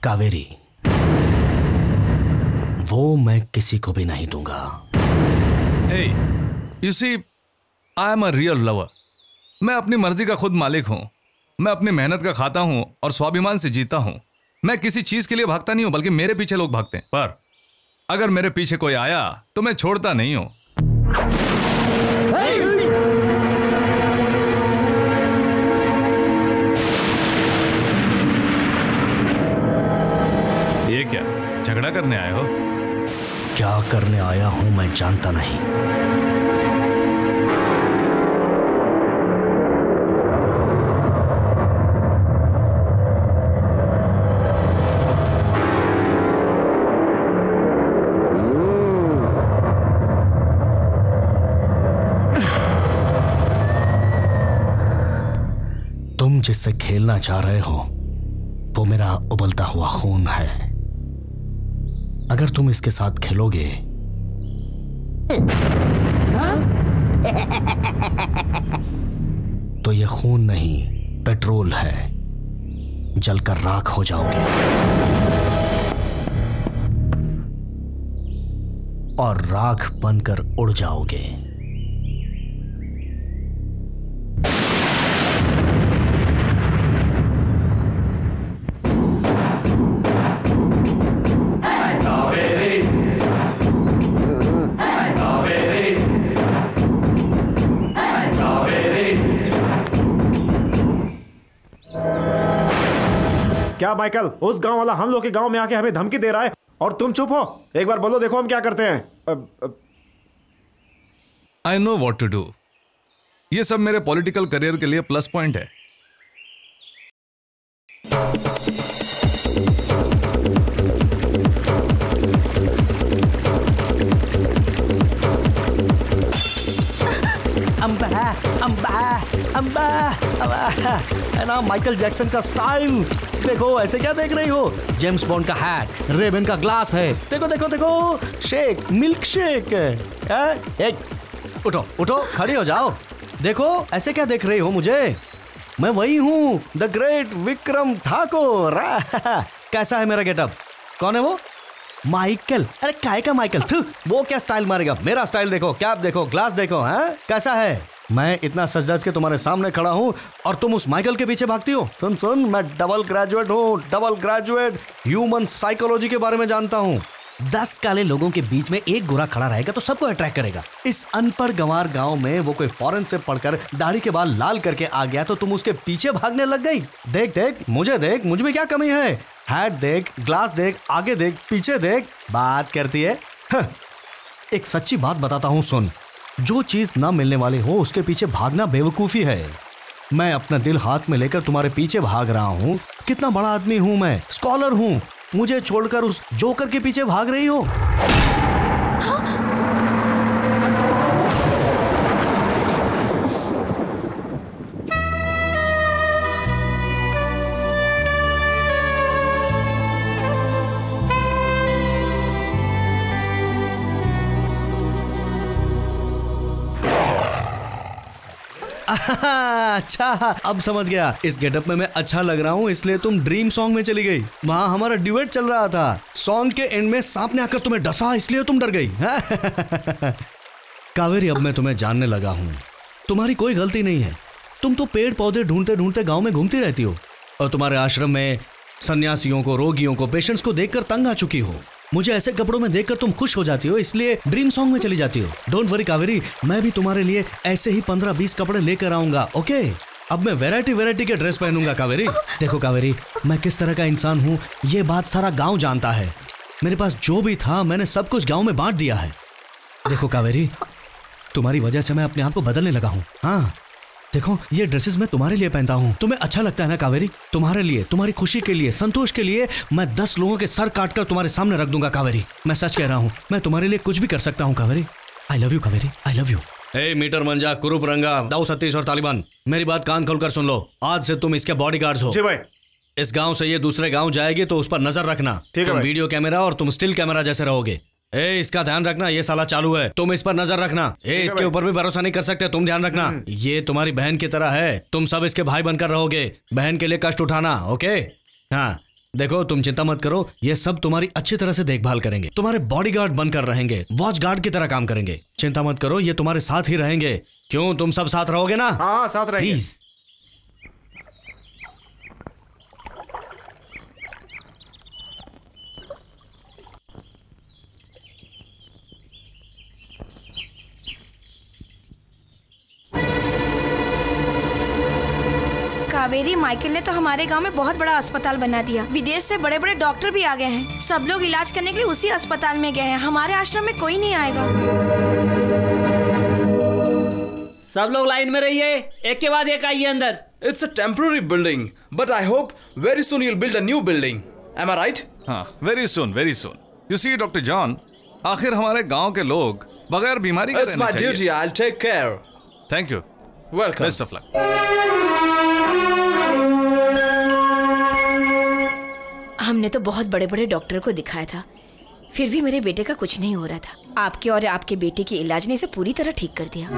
कावेरी। वो मैं किसी को भी नहीं दूंगा। Hey, you see, I am a real lover. मैं अपनी मर्जी का खुद मालिक हूं। मैं अपनी मेहनत का खाता हूं और स्वाभिमान से जीता हूं। मैं किसी चीज के लिए भागता नहीं हूं, बल्कि मेरे पीछे लोग भागते हैं। पर अगर मेरे पीछे कोई आया तो मैं छोड़ता नहीं हूं। ये क्या झगड़ा करने आए हो? क्या करने आया हूं मैं जानता नहीं। तुम जिससे खेलना चाह रहे हो वो मेरा उबलता हुआ खून है। अगर तुम इसके साथ खेलोगे तो ये खून नहीं, पेट्रोल है। जलकर राख हो जाओगे और राख बनकर उड़ जाओगे। क्या माइकल, उस गांव वाला हम लोग के गांव में आके हमें धमकी दे रहा है और तुम चुप हो? एक बार बोलो, देखो हम क्या करते हैं। I know what to do. ये सब मेरे पॉलिटिकल करियर के लिए प्लस पॉइंट है। है ना माइकल जैक्सन का स्टाइल। देखो ऐसे क्या देख रही हो? जेम्स बॉन्ड का हैट, रेबन का ग्लास है। देखो देखो देखो, शेक, मिल्क शेक। उठो उठो, खड़ी हो जाओ। देखो ऐसे क्या देख रही हो मुझे? मैं वही हूँ, द ग्रेट विक्रम ठाकुर। कैसा है मेरा गेटअप? कौन है वो? माइकल। अरे काय का माइकल? वो क्या स्टाइल मारेगा? मेरा स्टाइल देखो, कैप देखो, ग्लास देखो। हैं कैसा है? मैं इतना सज धज के तुम्हारे सामने खड़ा हूँ और तुम उस माइकल के पीछे भागती हो। सुन सुन, मैं डबल ग्रेजुएट हूँ, डबल ग्रेजुएट। ह्यूमन साइकोलॉजी के बारे में जानता हूँ। 10 काले लोगों के बीच में एक गोरा खड़ा रहेगा तो सबको अट्रैक्ट करेगा। इस अनपढ़ गंवार गांव में वो कोई फॉरेन से पढ़कर दाढ़ी के बाल लाल करके आ गया तो तुम उसके पीछे भागने लग गई। देख देख, मुझ में क्या कमी है? हैट देख, ग्लास देख, आगे देख, पीछे देख, बात करती है। एक सच्ची बात बताता हूँ, सुन। जो चीज ना मिलने वाली हो उसके पीछे भागना बेवकूफी है। मैं अपना दिल हाथ में लेकर तुम्हारे पीछे भाग रहा हूँ। कितना बड़ा आदमी हूँ मैं, स्कॉलर हूँ। मुझे छोड़कर उस जोकर के पीछे भाग रही हो। अच्छा, अब समझ गया। इस गेटअप में मैं अच्छा लग रहा हूँ इसलिए तुम ड्रीम सॉन्ग में चली गई। वहाँ हमारा ड्यूएट चल रहा था। सॉन्ग के एंड में सांप ने आकर तुम्हें डसा इसलिए तुम डर गई। कावेरी, अब मैं तुम्हें जानने लगा हूँ। तुम्हारी कोई गलती नहीं है। तुम तो पेड़ पौधे ढूंढते ढूंढते गाँव में घूमती रहती हो और तुम्हारे आश्रम में सन्यासियों को, रोगियों को, पेशेंट्स को देखकर तंग आ चुकी हो। मुझे ऐसे कपड़ों में देखकर तुम खुश हो जाती हो इसलिए ड्रीम सॉन्ग में चली जाती हो। डोंट वरी कावेरी, मैं भी तुम्हारे लिए ऐसे ही 15-20 कपड़े लेकर आऊंगा। ओके, अब मैं वैरायटी के ड्रेस पहनूंगा कावेरी। देखो कावेरी, मैं किस तरह का इंसान हूँ ये बात सारा गांव जानता है। मेरे पास जो भी था मैंने सब कुछ गांव में बांट दिया है। देखो कावेरी, तुम्हारी वजह से मैं अपने आप को बदलने लगा हूँ। हाँ देखो, ये ड्रेसेस मैं तुम्हारे लिए पहनता हूँ। तुम्हें अच्छा लगता है ना कावेरी? तुम्हारे लिए, तुम्हारी खुशी के लिए, संतोष के लिए मैं 10 लोगों के सर काटकर तुम्हारे सामने रख दूंगा कावेरी। मैं सच कह रहा हूँ, मैं तुम्हारे लिए कुछ भी कर सकता हूँ Kaveri. I love you Kaveri, I love you. हे मीटर मंजा, कुरूप रंगा, दाऊ सतीश और तालिबान, मेरी बात कान खोलकर सुन लो। आज से तुम इसके बॉडीगार्ड्स हो। जी भाई। इस गाँव से ये दूसरे गाँव जाएगी तो उस पर नजर रखना। तुम वीडियो कैमरा और तुम स्टिल कैमरा जैसे रहोगे। इसका ध्यान रखना, ये साला चालू है, तुम इस पर नजर रखना। इसके ऊपर भी भरोसा नहीं कर सकते, तुम ध्यान रखना। ये तुम्हारी बहन की तरह है, तुम सब इसके भाई बनकर रहोगे। बहन के लिए कष्ट उठाना, ओके? हाँ देखो, तुम चिंता मत करो, ये सब तुम्हारी अच्छी तरह से देखभाल करेंगे। तुम्हारे बॉडीगार्ड बनकर रहेंगे, वॉच गार्ड की तरह काम करेंगे। चिंता मत करो, ये तुम्हारे साथ ही रहेंगे। क्यों, तुम सब साथ रहोगे ना? हाँ, साथ रहेंगे। प्लीज। कावेरी, माइकल ने तो हमारे गांव में बहुत बड़ा अस्पताल बना दिया। विदेश से बड़े बड़े डॉक्टर भी आ गए हैं। सब लोग इलाज करने के लिए उसी अस्पताल में गए हैं। हमारे आश्रम में कोई नहीं आएगा। सब लोग लाइन में रहिए, एक के बाद एक आइए अंदर। It's a temporary building, but I hope very soon you'll build a new building. Am I right? हाँ, very soon, very soon. You see, Dr. John, आखिर हमारे गांव के लोग बगैर बीमारी के रहना चाहिए। It's my duty. I'll take care. Thank you. Welcome. Best of luck. हमने तो बहुत बड़े बड़े डॉक्टर को दिखाया था, फिर भी मेरे बेटे का कुछ नहीं हो रहा था। आपके और आपके बेटे के इलाज ने इसे पूरी तरह ठीक कर दिया।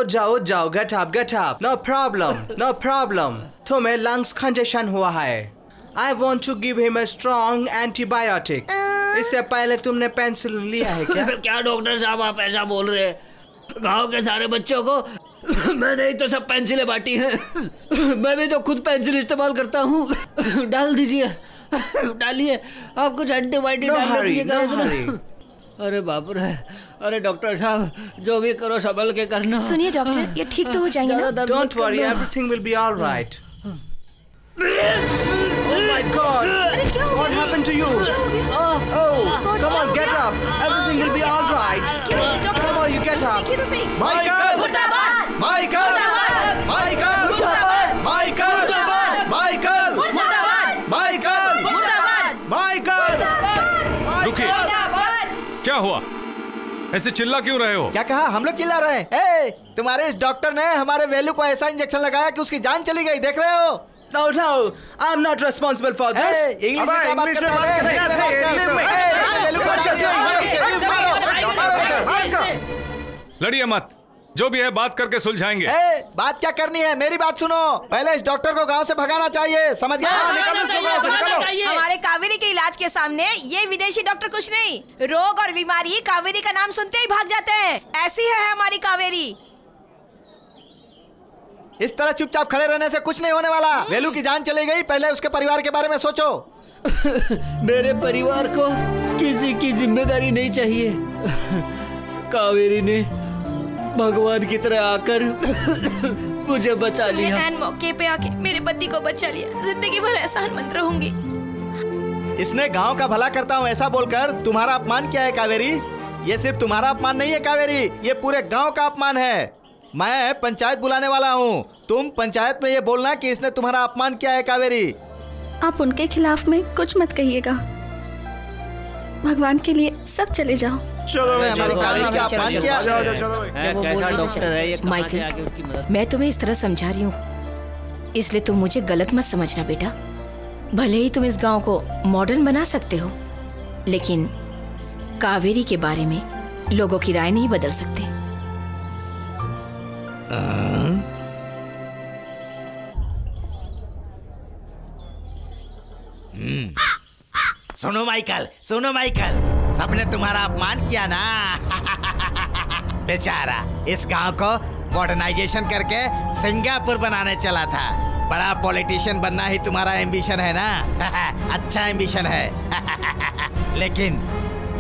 जाओ जाओ, get up. No problem. तुम्हें लंग्स कंजेशन हुआ है। I want to give him a strong antibiotic. इससे पहले तुमने पेंसिल लिया है क्या? क्या डॉक्टर साहब आप ऐसा बोल रहे हैं? गांव के सारे बच्चों को मैंने ही तो सब पेंसिलें बांटी हैं। मैं भी तो खुद पेंसिल इस्तेमाल करता हूँ। डाल दीजिए, डालिए, आप कुछ एंटीबायोटिक डाल दीजिएगा। अरे बाप रे, अरे डॉक्टर साहब जो भी करो संभल के करना। सुनिए डॉक्टर, ये ठीक तो हो जाएंगे ना? Don't worry, everything will be all right. Oh my God! What happened to you? Oh, come on, get up. Everything will be all right. Come on, you get up. Michael! मुर्दाबाद! Michael! Michael! Michael! Michael! Michael! Michael! क्या हुआ? ऐसे चिल्ला क्यों रहे हो? क्या कहा? हम लोग चिल्ला रहे हैं? तुम्हारे इस डॉक्टर ने हमारे वेलू को ऐसा इंजेक्शन लगाया कि उसकी जान चली गई, देख रहे हो? No, I'm not responsible for this. English में क्या बात करते हैं? लड़िए मत, जो भी है बात करके सुलझाएंगे। बात क्या करनी है? मेरी बात सुनो। पहले इस डॉक्टर को गांव से भगाना चाहिए, समझ गया? हमारे कावेरी के इलाज के सामने ये विदेशी डॉक्टर कुछ नहीं। रोग और बीमारी कावेरी का नाम सुनते ही भाग जाते हैं। ऐसी है हमारी कावेरी। इस तरह चुपचाप खड़े रहने से कुछ नहीं होने वाला। वेलू की जान चली गई, पहले उसके परिवार के बारे में सोचो। मेरे परिवार को किसी की जिम्मेदारी नहीं चाहिए। कावेरी ने भगवान की तरह आकर मुझे बचा लिया। मैं मौके पे आके मेरे पति को बचा लिया। जिंदगी भर एहसानमंद रहूंगी। इसने गांव का भला करता हूँ ऐसा बोलकर तुम्हारा अपमान किया है कावेरी। ये सिर्फ तुम्हारा अपमान नहीं है कावेरी, ये पूरे गांव का अपमान है। मैं पंचायत बुलाने वाला हूँ। तुम पंचायत में ये बोलना कि इसने तुम्हारा अपमान किया है कावेरी। आप उनके खिलाफ में कुछ मत कहिएगा। भगवान के लिए सब चले जाओ। चलो हमारी कावेरी का अपमान किया। कैसा डॉक्टर है ये? माइकल, मैं तुम्हें इस तरह समझा रही हूँ, इसलिए तुम मुझे गलत मत समझना बेटा। भले ही तुम इस गांव को मॉडर्न बना सकते हो, लेकिन कावेरी के बारे में लोगों की राय नहीं बदल सकते। सुनो माइकल, सुनो माइकल, सबने तुम्हारा अपमान किया ना। बेचारा इस गांव को मॉडर्नाइजेशन करके सिंगापुर बनाने चला था। बड़ा पॉलिटिशियन बनना ही तुम्हारा एम्बिशन है ना। अच्छा एम्बिशन है। लेकिन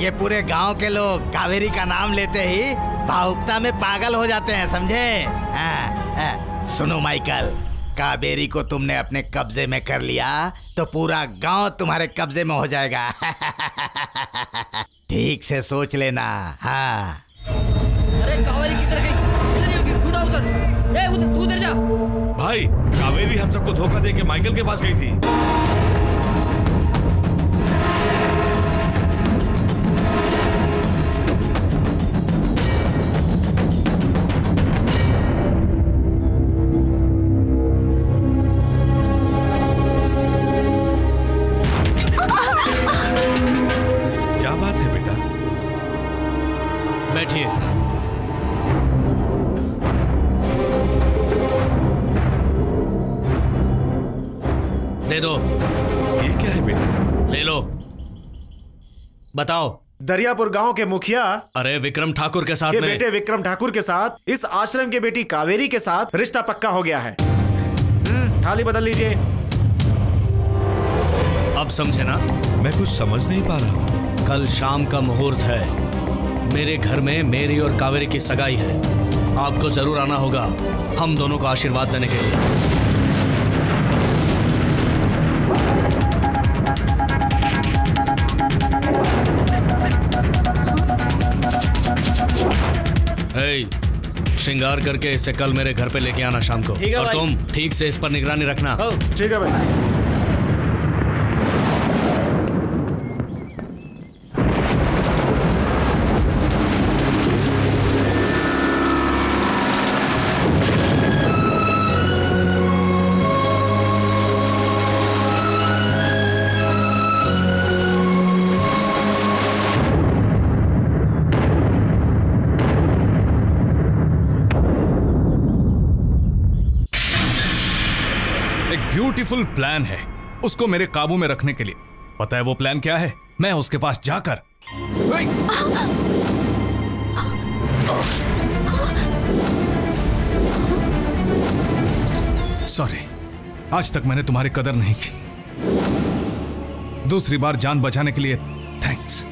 ये पूरे गांव के लोग कावेरी का नाम लेते ही भावुकता में पागल हो जाते हैं, समझे? सुनो माइकल, कावेरी को तुमने अपने कब्जे में कर लिया तो पूरा गांव तुम्हारे कब्जे में हो जाएगा। ठीक से सोच लेना। हाँ। अरे कावेरी किधर गई? इधर ही होगी। बूढ़ा उधर। ए उधर, तू उधर जा। भाई, कावेरी हम सबको धोखा देके माइकल के पास गई थी। दे दो। ये क्या है बेटा? ले लो। बताओ। दरियापुर गांव के मुखिया अरे विक्रम ठाकुर के साथ के बेटे विक्रम ठाकुर के साथ इस आश्रम के बेटी कावेरी के साथ रिश्ता पक्का हो गया है। थाली बदल लीजिए। अब समझे ना? मैं कुछ समझ नहीं पा रहा हूँ। कल शाम का मुहूर्त है। मेरे घर में मेरी और कावेरी की सगाई है। आपको जरूर आना होगा हम दोनों को आशीर्वाद देने के लिए। श्रृंगार करके इसे कल मेरे घर पे लेके आना शाम को। और तुम ठीक से इस पर निगरानी रखना। ठीक है भाई। ब्यूटीफुल प्लान है उसको मेरे काबू में रखने के लिए। पता है वो प्लान क्या है? मैं उसके पास जाकर सॉरी, आज तक मैंने तुम्हारी कदर नहीं की। दूसरी बार जान बचाने के लिए थैंक्स।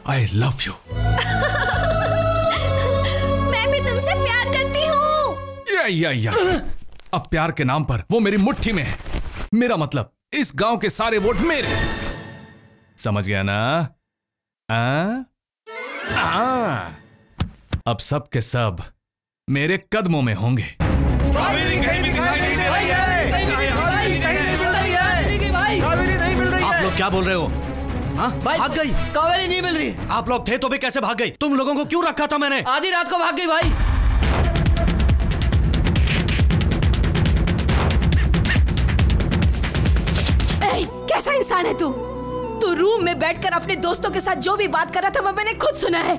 I love you. या अब प्यार के नाम पर वो मेरी मुट्ठी में है। मेरा मतलब इस गांव के सारे वोट मेरे। समझ गया ना? अब सब के सब मेरे कदमों में होंगे। आप लोग क्या बोल रहे हो? हाँ? भाग गई? कावेरी नहीं मिल रही। आप लोग थे तो भी कैसे भाग गई? तुम लोगों को क्यों रखा था मैंने? आधी रात को भाग गई भाई। कैसा इंसान है तू? तू रूम में बैठकर अपने दोस्तों के साथ जो भी बात कर रहा था वो मैंने खुद सुना है।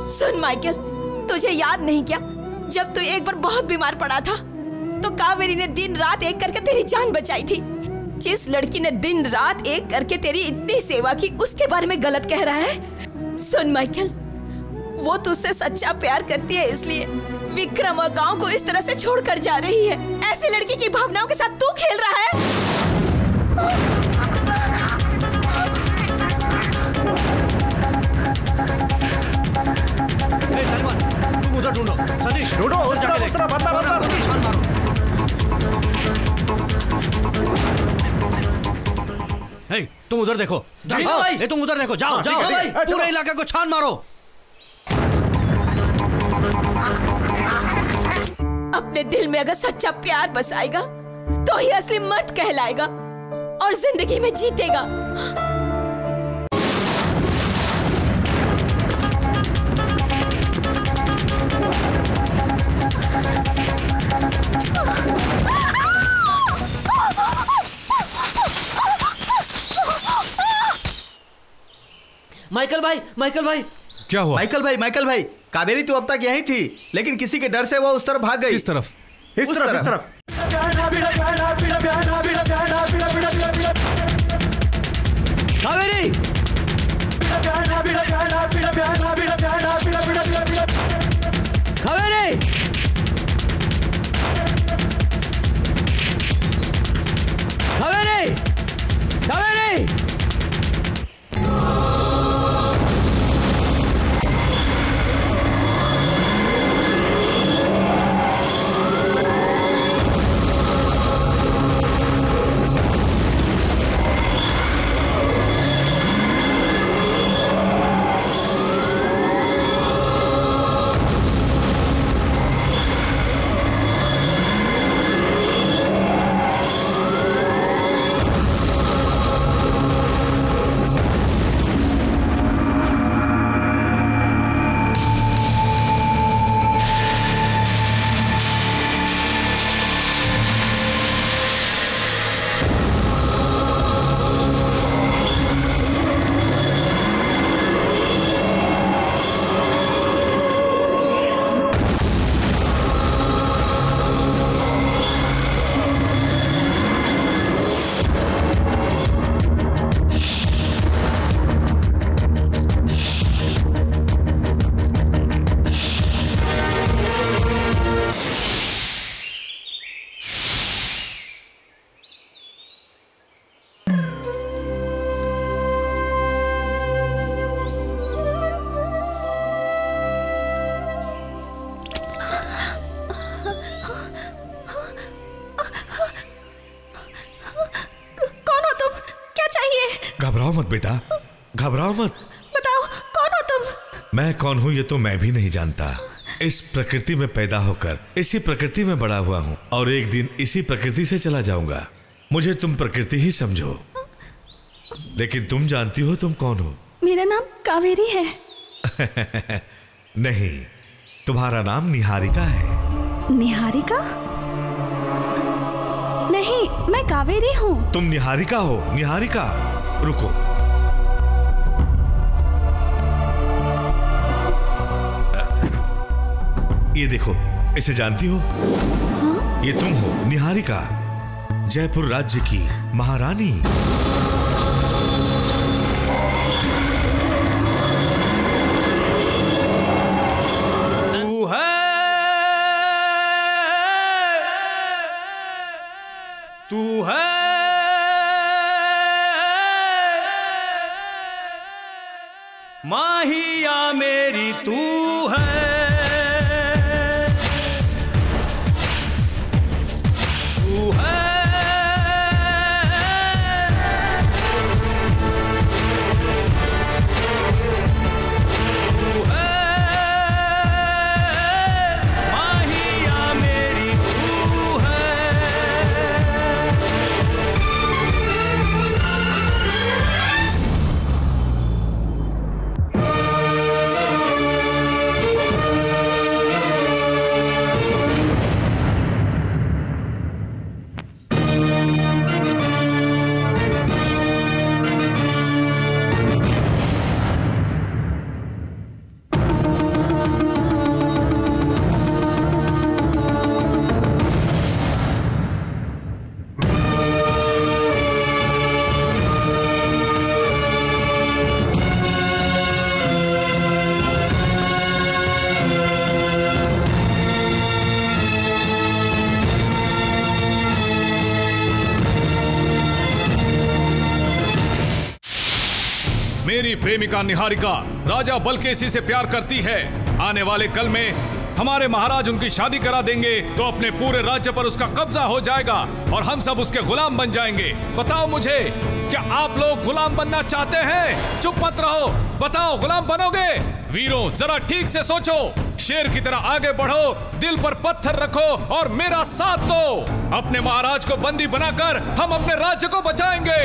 सुन माइकल, तुझे याद नहीं क्या जब तू एक बार बहुत बीमार पड़ा था तो कावेरी ने दिन रात एक करके तेरी जान बचाई थी। जिस लड़की ने दिन रात एक करके तेरी इतनी सेवा की उसके बारे में गलत कह रहा है? सुन माइकल, वो तुझसे सच्चा प्यार करती है इसलिए विक्रम और गांव को इस तरह से छोड़कर जा रही है। ऐसी लड़की की भावनाओं के साथ तू खेल रहा है। तुम उधर ढूंढो, सतीश ढूंढो, उस तरफ छान मारो। तुम उधर देखो, तुम उधर देखो, जाओ जाओ, पूरे इलाके को छान मारो। अपने दिल में अगर सच्चा प्यार बसाएगा तो ही असली मर्द कहलाएगा और जिंदगी में जीतेगा। माइकल भाई क्या हुआ? माइकल भाई कावेरी तो अब तक यहीं थी लेकिन किसी के डर से वो उस तरफ भाग गई। किस तरफ? इस तरफ। कावेरी! कावेरी! कावेरी! कावेरी! घबराओ मत बेटा, घबराओ मत। बताओ कौन हो तुम? मैं कौन हूँ ये तो मैं भी नहीं जानता। इस प्रकृति में पैदा होकर इसी प्रकृति में बड़ा हुआ हूँ और एक दिन इसी प्रकृति से चला जाऊंगा। मुझे तुम प्रकृति ही समझो, लेकिन तुम जानती हो तुम कौन हो? मेरा नाम कावेरी है। नहीं, तुम्हारा नाम निहारिका है। निहारिका? नहीं, मैं कावेरी हूँ। तुम निहारिका हो? निहारिका, रुको। ये देखो, इसे जानती हो? हाँ? ये तुम हो निहारिका, जयपुर राज्य की महारानी। तू है माहिया मेरी, तू है तू है तू है माहिया मेरी, तू है। मेरी प्रेमिका निहारिका राजा बलकेसी से प्यार करती है। आने वाले कल में हमारे महाराज उनकी शादी करा देंगे तो अपने पूरे राज्य पर उसका कब्जा हो जाएगा और हम सब उसके गुलाम बन जाएंगे। बताओ मुझे, क्या आप लोग गुलाम बनना चाहते हैं? चुप मत रहो, बताओ गुलाम बनोगे? वीरों, जरा ठीक से सोचो, शेर की तरह आगे बढ़ो, दिल पर पत्थर रखो और मेरा साथ दो। अपने महाराज को बंदी बनाकर हम अपने राज्य को बचाएंगे।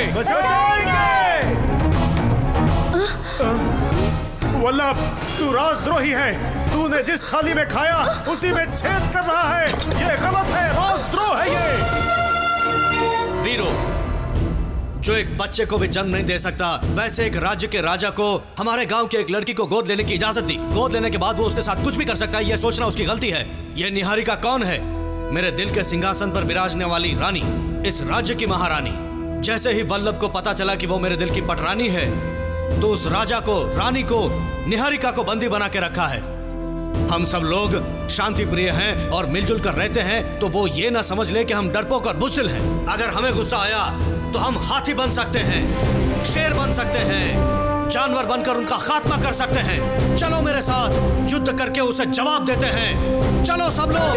वल्लभ, तू राजद्रोही है। तूने जिस थाली में खाया उसी में छेद कर रहा है। ये गलत है, राजद्रोह है ये। वीरो, जो एक बच्चे को भी जन्म नहीं दे सकता, वैसे एक राज्य के राजा को हमारे गांव की एक लड़की को गोद लेने की इजाजत दी। गोद लेने के बाद वो उसके साथ कुछ भी कर सकता है, यह सोचना उसकी गलती है। यह निहारिका कौन है? मेरे दिल के सिंहासन पर विराजने वाली रानी, इस राज्य की महारानी। जैसे ही वल्लभ को पता चला कि वो मेरे दिल की पटरानी है, तो उस राजा को, रानी को, निहारिका को बंदी बना के रखा है। हम सब लोग शांति प्रिय हैं और मिलजुल कर रहते हैं, तो वो ये ना समझ ले कि हम डरपोक और बुज़दिल हैं। अगर हमें गुस्सा आया तो हम हाथी बन सकते हैं, शेर बन सकते हैं, जानवर बनकर उनका खात्मा कर सकते हैं। चलो मेरे साथ, युद्ध करके उसे जवाब देते हैं। चलो सब लोग।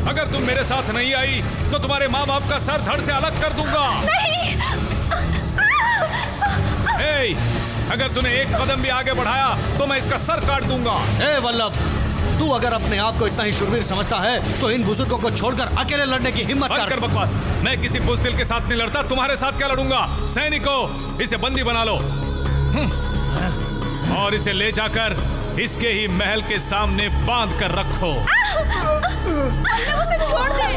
अगर तुम मेरे साथ नहीं आई तो तुम्हारे माँ बाप का सर धड़ से अलग कर दूंगा। नहीं। अगर तूने एक कदम भी आगे बढ़ाया तो मैं इसका सर काट दूंगा। वल्लभ, तू अगर अपने आप को इतना ही शूरवीर समझता है तो इन बुजुर्गों को छोड़कर अकेले लड़ने की हिम्मत कर बकवास। मैं किसी बुज़दिल के साथ नहीं लड़ता, तुम्हारे साथ क्या लड़ूंगा। सैनिकों, इसे बंदी बना लो और इसे ले जाकर इसके ही महल के सामने बांध कर रखो। उसे छोड़ दे,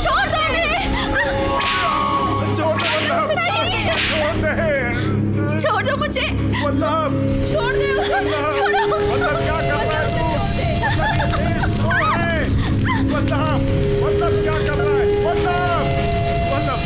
छोड़ दे, छोड़ दे, छोड़ दो मुझे, वल्लभ, छोड़ दे, छोड़ो। वल्लभ, क्या कर रहा है तू? वल्लभ, वल्लभ, क्या कर रहा है? वल्लभ, वल्लभ,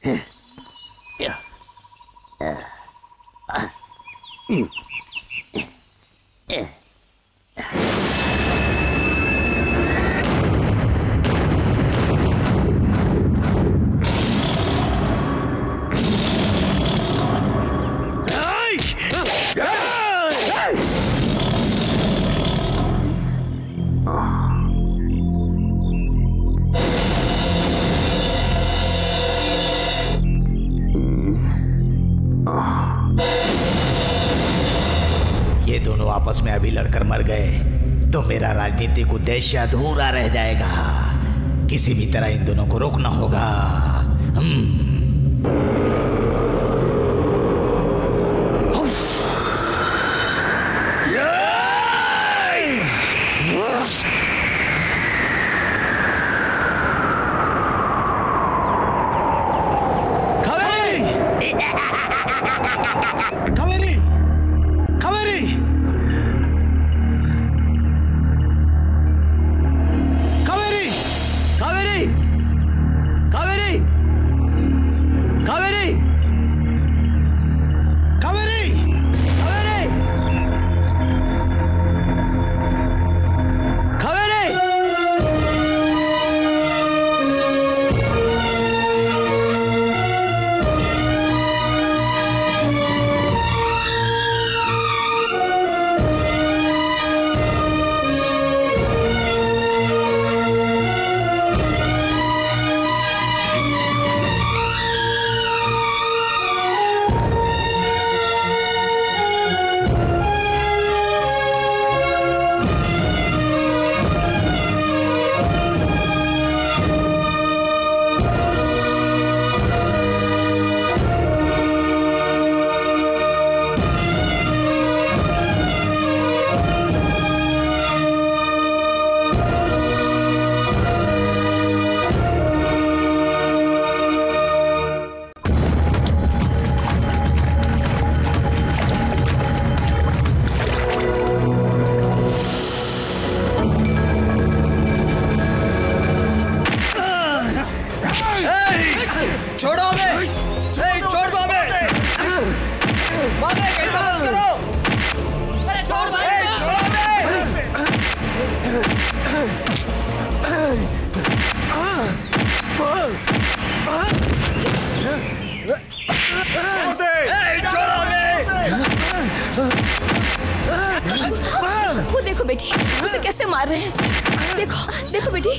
ये दोनों आपस में अभी लड़कर मर गए तो मेरा राजनीतिक उद्देश्य अधूरा रह जाएगा। किसी भी तरह इन दोनों को रोकना होगा। कावेरी, कावेरी, कावेरी, कावेरी, कावेरी, कावेरी, कावेरी, कावेरी, छोड़ो हमें, छोड़ दो हमें। मालिक ऐसा मत करो। अरे छोड़ भाई, छोड़ो हमें। छोड़ दे। छोड़ो हमें। वो देखो बेटी, उसे कैसे मार रहे हैं। देखो देखो बेटी।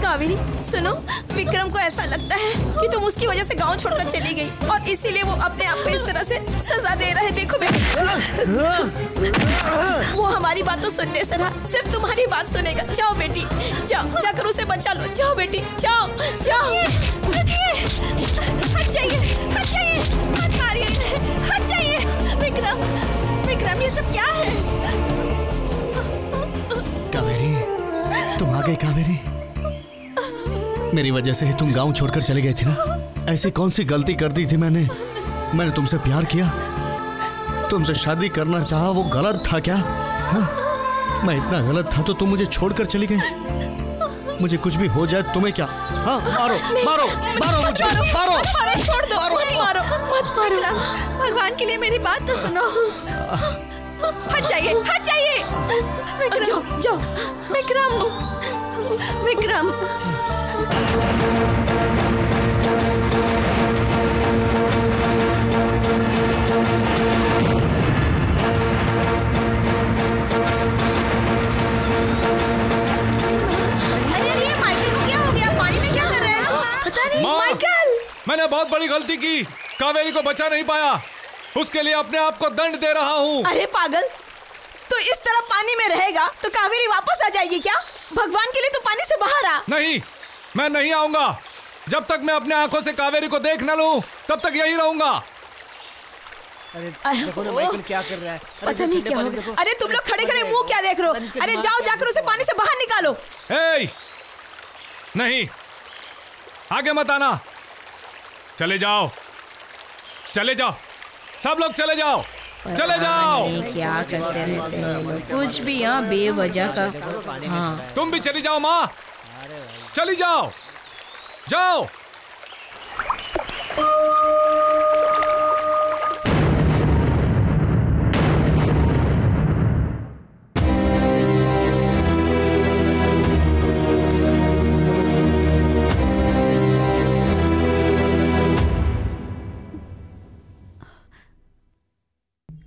कावेरी सुनो, विक्रम को ऐसा लगता है कि तुम उसकी वजह से गांव छोड़कर चली गई और इसीलिए वो अपने आप को इस तरह से सजा दे रहा है। देखो बेटी, वो हमारी बात तो सुनने से रहा, सिर्फ तुम्हारी बात सुनेगा। जाओ बेटी, जाओ, जाकर उसे बचा लो। जाओ बेटी, जाओ जाओ। हट जाइए, हट जाइए, मत मारिए, हट जाइए। विक्रम, विक्रम, ये सब क्या है? कावेरी, तुम आ गई। कावेरी, मेरी वजह से ही तुम गांव छोड़कर चले गए थे ना। ऐसी कौन सी गलती कर दी थी मैंने तुमसे प्यार किया, तुमसे शादी करना चाहा, वो गलत था क्या? हाँ? मैं इतना गलत था तो तुम मुझे छोड़कर चली गई। मुझे कुछ भी हो जाए तुम्हें क्या? हाँ, मारो मारो मारो मुझे, मारो, छोड़ दो, मत मारो, मत मारो। भगवान के लिए मेरी बात तो सुनो। हट जाइए, हट जाइए। जाओ जाओ। विक्रम, विक्रम। मैंने बहुत बड़ी गलती की, कावेरी को बचा नहीं पाया, उसके लिए अपने आप को दंड दे रहा हूँ। अरे पागल, तो इस तरह पानी में रहेगा तो कावेरी वापस आ जाएगी क्या? भगवान के लिए तो पानी से बाहर आ। नहीं, मैं नहीं आऊंगा। जब तक मैं अपने आंखों से कावेरी को देख न लूं, तब तक यही रहूंगा। अरे देखो ना माइकल क्या कर रहा है। पता नहीं क्या हो गया। अरे तुम लोग खड़े खड़े मुंह क्या देख रहे हो? अरे जाओ, जाकर उसे पानी से बाहर निकालो। नहीं, आगे मत आना। चले जाओ, चले जाओ, सब लोग चले जाओ, चले जाओ। क्या करते रहते हैं कुछ भी यहाँ बेवजह का। हाँ, तुम भी चली जाओ माँ, चली जाओ, जाओ।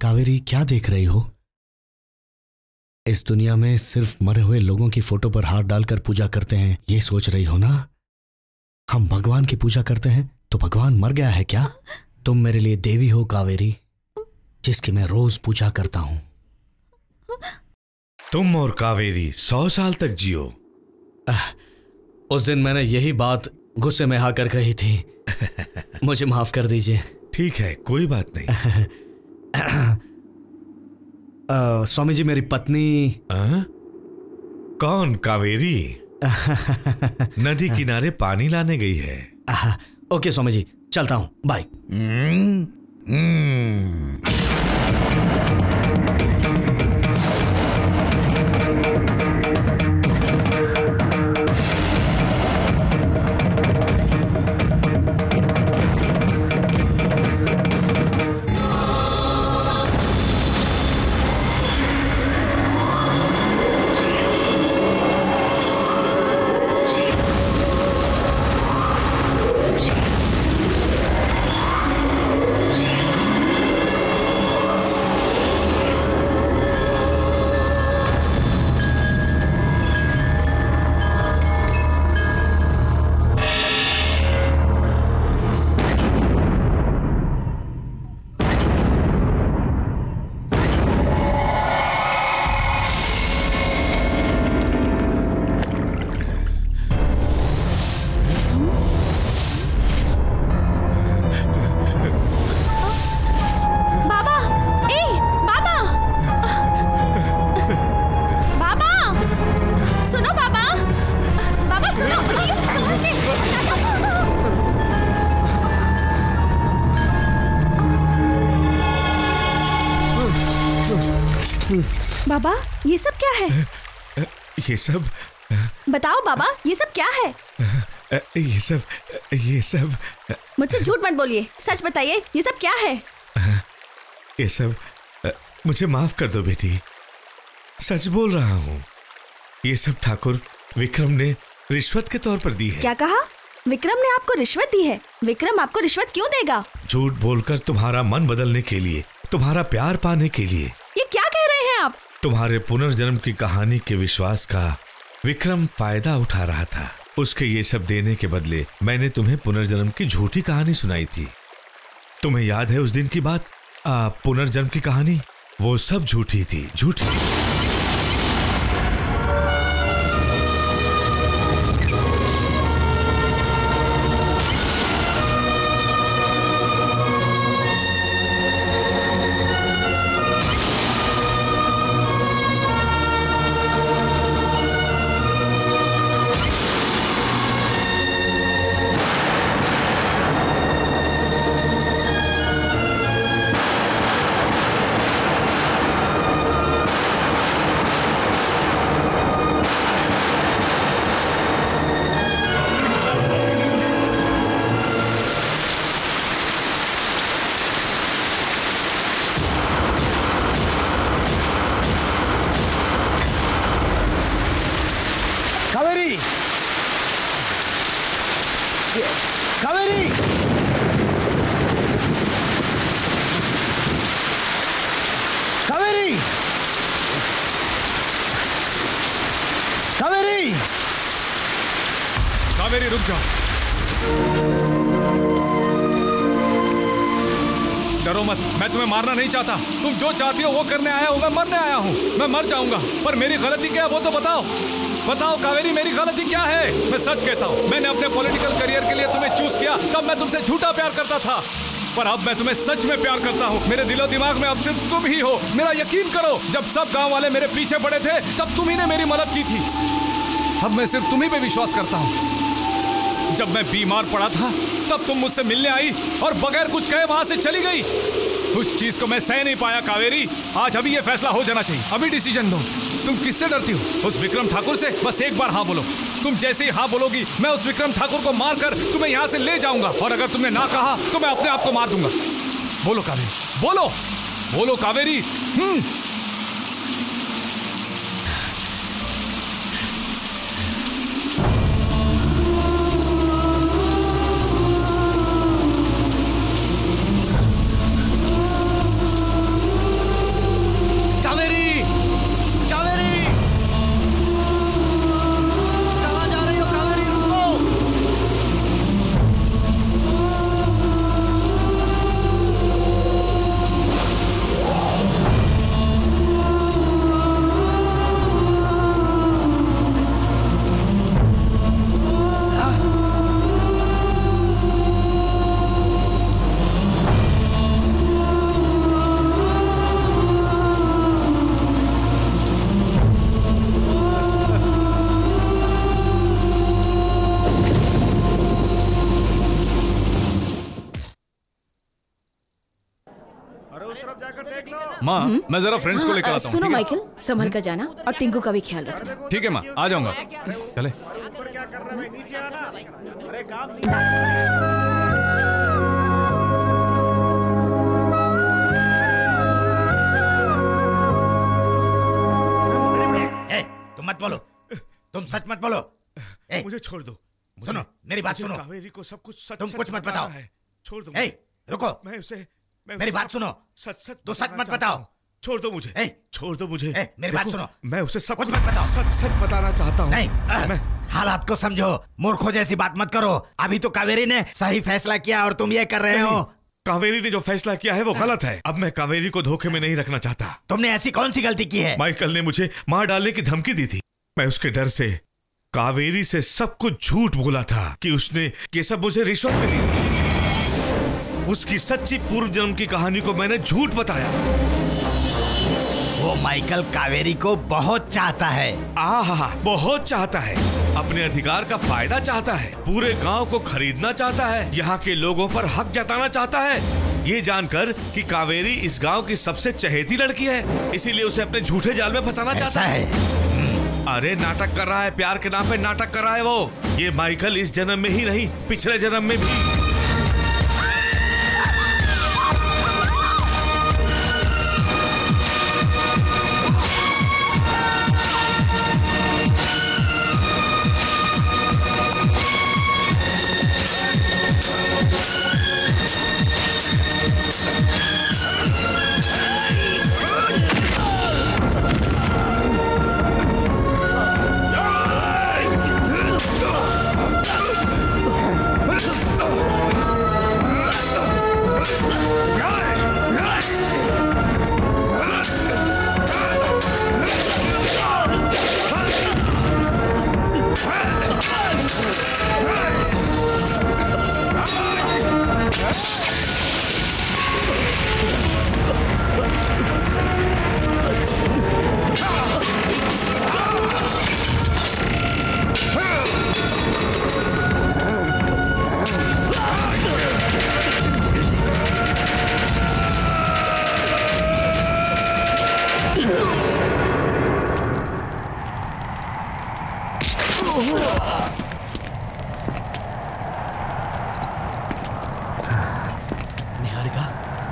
कावेरी, क्या देख रही हो? इस दुनिया में सिर्फ मरे हुए लोगों की फोटो पर हाथ डालकर पूजा करते हैं, ये सोच रही हो ना? हम भगवान की पूजा करते हैं तो भगवान मर गया है क्या? तुम मेरे लिए देवी हो कावेरी, जिसकी मैं रोज पूजा करता हूं। तुम और कावेरी 100 साल तक जियो। उस दिन मैंने यही बात गुस्से में आकर कही थी। मुझे माफ कर दीजिए। ठीक है, कोई बात नहीं। स्वामी जी, मेरी पत्नी। कौन? कावेरी नदी किनारे पानी लाने गई है। ओके स्वामी जी, चलता हूं, बाय। बाबा, ये सब क्या है? ये सब बताओ बाबा, ये सब क्या है? ये सब मुझसे झूठ मत बोलिए, सच बताइए, ये सब क्या है? ये सब मुझे माफ कर दो बेटी, सच बोल रहा हूँ। ये सब ठाकुर विक्रम ने रिश्वत के तौर पर दी है। क्या कहा? विक्रम ने आपको रिश्वत दी है? विक्रम आपको रिश्वत क्यों देगा? झूठ बोलकर तुम्हारा मन बदलने के लिए, तुम्हारा प्यार पाने के लिए। ये क्या कह रहे हैं आप? तुम्हारे पुनर्जन्म की कहानी के विश्वास का विक्रम फायदा उठा रहा था। उसके ये सब देने के बदले मैंने तुम्हें पुनर्जन्म की झूठी कहानी सुनाई थी। तुम्हें याद है उस दिन की बात? पुनर्जन्म की कहानी, वो सब झूठी थी, झूठी। कावेरी रुक जाओ। डरो मत, मैं तुम्हें मारना नहीं चाहता। तुम जो चाहती हो वो करने आया हूँ, मैं मरने आया हूँ। मैं मर जाऊंगा, पर मेरी गलती क्या है वो तो बताओ। बताओ कावेरी, मेरी गलती क्या है? मैं सच कहता हूँ, मैंने अपने पॉलिटिकल करियर के लिए तुम्हें चूज किया, तब मैं तुमसे झूठा प्यार करता था, पर अब मैं तुम्हें सच में प्यार करता हूँ। मेरे दिलो दिमाग में अब सिर्फ तुम ही हो। मेरा यकीन करो, जब सब गांव वाले मेरे पीछे पड़े थे तब तुम ही ने मेरी मदद की थी। अब मैं सिर्फ तुम्ही पे विश्वास करता हूँ। जब मैं बीमार पड़ा था तब तुम मुझसे मिलने आई और बगैर कुछ कहे वहां से चली गई। उस चीज को मैं सह नहीं पाया कावेरी। आज अभी ये फैसला हो जाना चाहिए, अभी डिसीजन दो। तुम किससे डरती हो? उस विक्रम ठाकुर से? बस एक बार हाँ बोलो। तुम जैसे ही हाँ बोलोगी मैं उस विक्रम ठाकुर को मारकर तुम्हें यहाँ से ले जाऊंगा, और अगर तुमने ना कहा तो मैं अपने आप को मार दूंगा। बोलो कावेरी, बोलो बोलो कावेरी। माँ मैं जरा फ्रेंड्स को लेकर आता हूँ। सुनो माइकल, संभल कर जाना और टिंकू का भी ख्याल रखना। ठीक है माँ, आ जाऊंगा। चले। तुम मत बोलो, तुम सच मत बोलो। मुझे छोड़ दो। सुनो मेरी बात सुनो। कावेरी को सब कुछ सच तुम कुछ मत बताओ। छोड़ दो। रुको, मेरी बात सुनो। सच तो सच मत बताओ। छोड़ दो मुझे। छोड़ दो मुझे। मेरी बात सुनो। मैं उसे सब कुछ मत बताओ। सच बताना चाहता हूँ। नहीं, हालात को समझो। मूर्खों जैसी बात मत करो। अभी तो कावेरी ने सही फैसला किया और तुम ये कर रहे हो। कावेरी ने जो फैसला किया है वो गलत है। अब मैं कावेरी को धोखे में नहीं रखना चाहता। तुमने ऐसी कौन सी गलती की है? माइकल ने मुझे मार डालने की धमकी दी थी। मैं उसके डर से कावेरी से सब कुछ झूठ बोला था कि उसने ये सब मुझे रिश्वत में दी थी। उसकी सच्ची पूर्व जन्म की कहानी को मैंने झूठ बताया। वो माइकल कावेरी को बहुत चाहता है। बहुत चाहता है। अपने अधिकार का फायदा चाहता है। पूरे गांव को खरीदना चाहता है। यहाँ के लोगों पर हक जताना चाहता है। ये जानकर कि कावेरी इस गांव की सबसे चहेती लड़की है, इसीलिए उसे अपने झूठे जाल में फंसाना चाहता है। अरे नाटक कर रहा है, प्यार के नाम पे नाटक कर रहा है वो। ये माइकल इस जन्म में ही नहीं, पिछले जन्म में भी।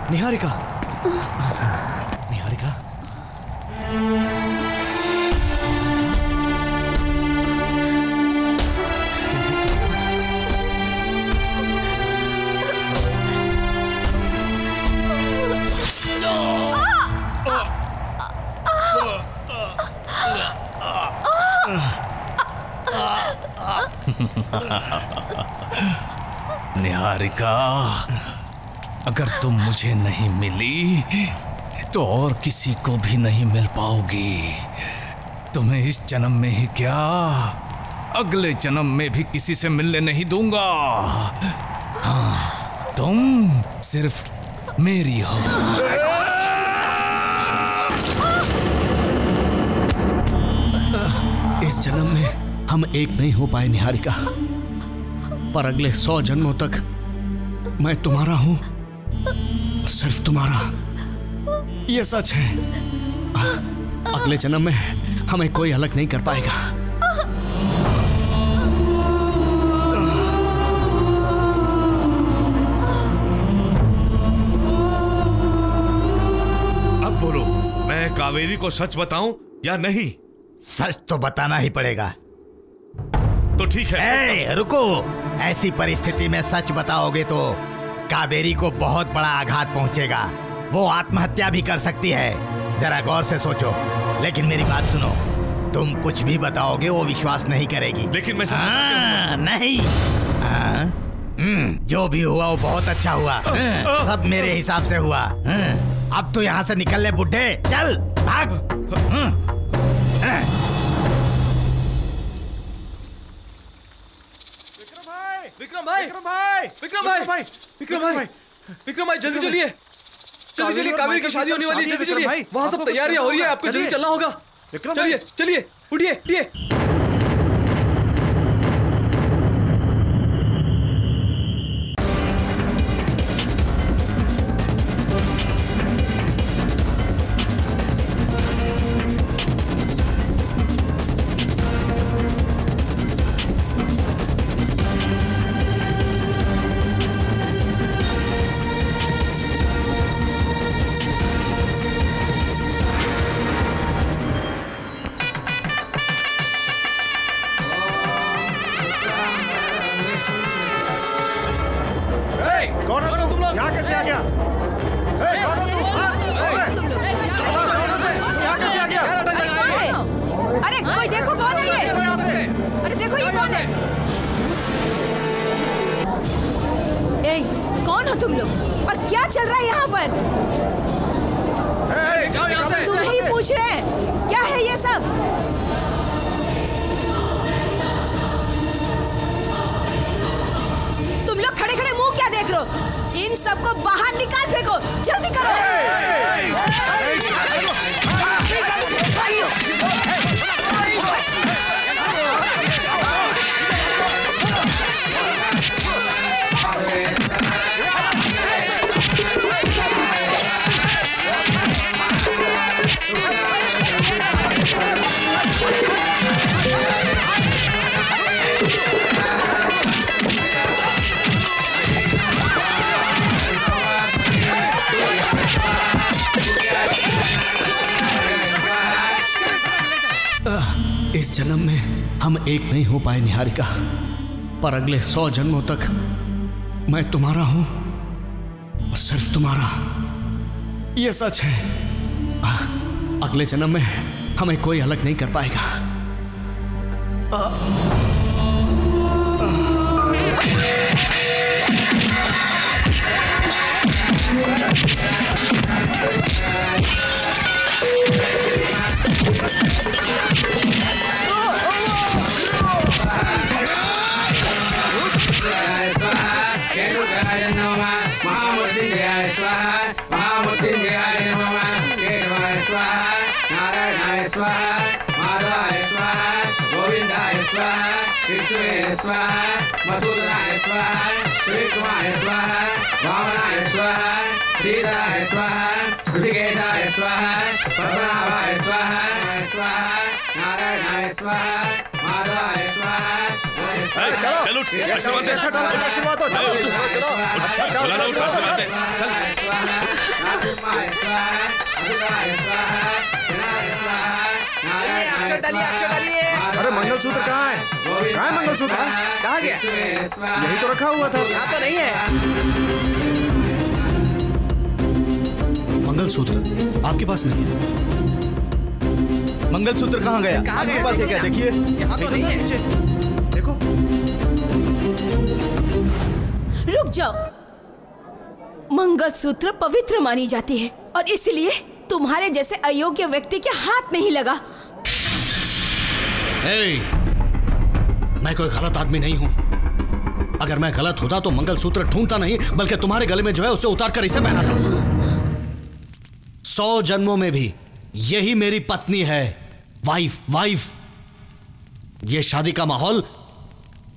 निहारिका, निहारिका, निहारिका, अगर तुम मुझे नहीं मिली तो और किसी को भी नहीं मिल पाओगी। तुम्हें इस जन्म में ही क्या, अगले जन्म में भी किसी से मिलने नहीं दूंगा। हाँ, तुम सिर्फ मेरी हो। इस जन्म में हम एक नहीं हो पाए निहारिका, पर अगले 100 जन्मों तक मैं तुम्हारा हूं, सिर्फ तुम्हारा। ये सच है। अगले जन्म में हमें कोई अलग नहीं कर पाएगा। अब बोलो, मैं कावेरी को सच बताऊं या नहीं? सच तो बताना ही पड़ेगा। तो ठीक है। रुको, ऐसी परिस्थिति में सच बताओगे तो कावेरी को बहुत बड़ा आघात पहुंचेगा। वो आत्महत्या भी कर सकती है। जरा गौर से सोचो। लेकिन मेरी बात सुनो, तुम कुछ भी बताओगे वो विश्वास नहीं करेगी। लेकिन मैं नहीं। जो भी हुआ वो बहुत अच्छा हुआ। सब मेरे हिसाब से हुआ। अब तो यहाँ से निकल ले बुड्ढे, चल भाग। विक्रम भाई जल्दी चलिए, जल्दी चलिए, कावेरी की शादी होने वाली है, जल्दी चलिए। वहाँ सब तैयारियां हो रही है, आपको जल्दी चलना होगा। चलिए चलिए, उठिए उठिए। यहाँ कैसे आ गया? कौन हो तू? यहाँ कैसे आ गया? अरे कोई देखो कौन है ये? अरे देखो ये कौन है? ए, कौन हो तुम लोग और क्या चल रहा है यहाँ पर? तुम्हें ही पूछ रहे हैं, क्या है ये सब? तुम लोग खड़े खड़े मुंह क्या देख रहे हो? इन सबको बाहर निकाल फेंको, जल्दी करो। इस जन्म में हम एक नहीं हो पाए निहारिका, पर अगले 100 जन्मों तक मैं तुम्हारा हूं और सिर्फ तुम्हारा। यह सच है। अगले जन्म में हमें कोई अलग नहीं कर पाएगा। चलो आशीर्वाद दो। अक्षर डालिए। अरे मंगलसूत्र कहाँ है? कहाँ है मंगलसूत्र? कहाँ गया? यही तो रखा हुआ था। यहाँ तो नहीं है। मंगलसूत्र आपके पास नहीं है? मंगलसूत्र कहाँ गया? आपके पास है क्या? देखिए, यहाँ तो नहीं है। देखो, रुक जाओ। मंगलसूत्र पवित्र मानी जाती है और इसलिए तुम्हारे जैसे अयोग्य व्यक्ति के हाथ नहीं लगा। मैं कोई गलत आदमी नहीं हूं। अगर मैं गलत होता तो मंगलसूत्र ढूंढता नहीं, बल्कि तुम्हारे गले में जो है उसे उतार कर इसे पहनाता। 100 जन्मों में भी यही मेरी पत्नी है। वाइफ। यह शादी का माहौल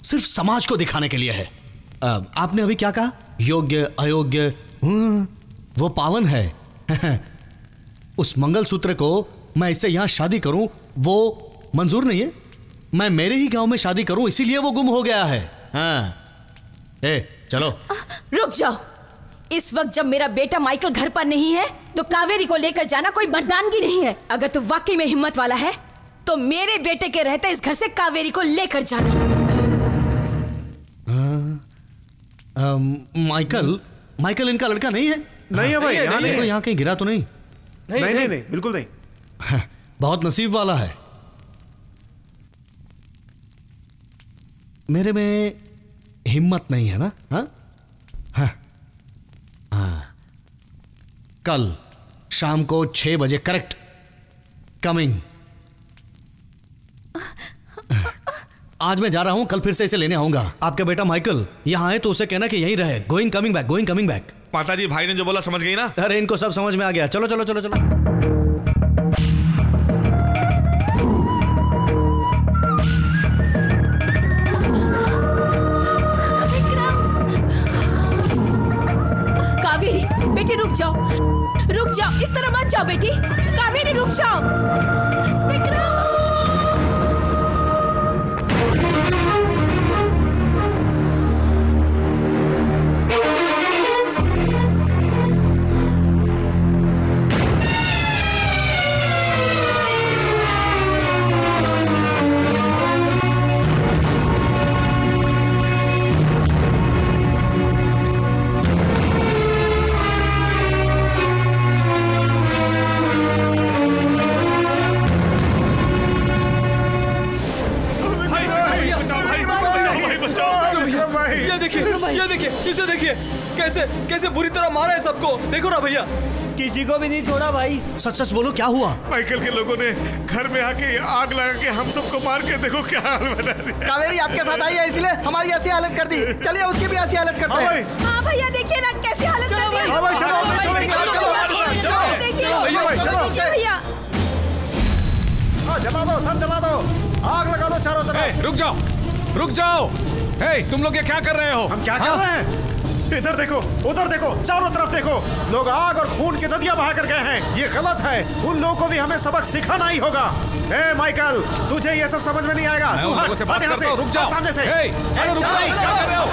सिर्फ समाज को दिखाने के लिए है। आपने अभी क्या कहा? योग्य अयोग्य, वो पावन है। उस मंगलसूत्र को मैं इससे यहां शादी करूं वो मंजूर नहीं है। मैं मेरे ही गांव में शादी करूं, इसीलिए वो गुम हो गया है। चलो। रुक जाओ। इस वक्त जब मेरा बेटा माइकल घर पर नहीं है तो कावेरी को लेकर जाना कोई मर्दानगी नहीं है। अगर तू वाकई में हिम्मत वाला है तो मेरे बेटे के रहते इस घर से कावेरी को लेकर जाना। माइकल इनका लड़का नहीं है? नहीं है भाई, यहाँ नहीं है। यहाँ कहीं गिरा तो नहीं? नहीं, बिल्कुल नहीं। बहुत नसीब वाला है। मेरे में हिम्मत नहीं है ना? हाँ। कल शाम को 6 बजे करेक्ट कमिंग। आज मैं जा रहा हूं, कल फिर से इसे लेने आऊंगा। आपका बेटा माइकल यहाँ है तो उसे कहना कि यहीं रहे। Going coming back. माताजी, भाई ने जो बोला समझ गई ना? अरे इनको सब समझ में आ गया। चलो। कावेरी बेटी रुक जाओ, इस तरह मत जाओ बेटी। कावेरी रुक जाओ। विक्रम, ये देखिए इसे देखिए कैसे कैसे बुरी तरह मारा है सबको। देखो ना भैया, किसी को भी नहीं छोड़ा भाई। सच सच बोलो, क्या हुआ? माइकल के लोगों ने घर में आके आग लगा के हम सबको मार के देखो क्या हाल बना दिया। कावेरी आपके साथ आई है इसलिए हमारी ऐसी हालत कर दी। चलिए उसकी भी ऐसी हालत करते हैं। हाँ भैया देखिए ना कैसी हालत कर दी। हाँ भाई चलो भैया जला दो, सब जला दो, आग लगा दो चारों तरफ। रुक जाओ। तुम लोग ये क्या कर रहे हो? हम क्या कर रहे हैं? इधर देखो, उधर देखो, चारों तरफ देखो, लोग आग और खून की नदियां बहा कर गए हैं। ये गलत है। उन लोगों को भी हमें सबक सिखाना ही होगा। माइकल, तुझे ये सब समझ में नहीं आएगा। तू हट यहाँ से, रुक जाओ सामने से। रुक जाओ, क्या कर रहे हो?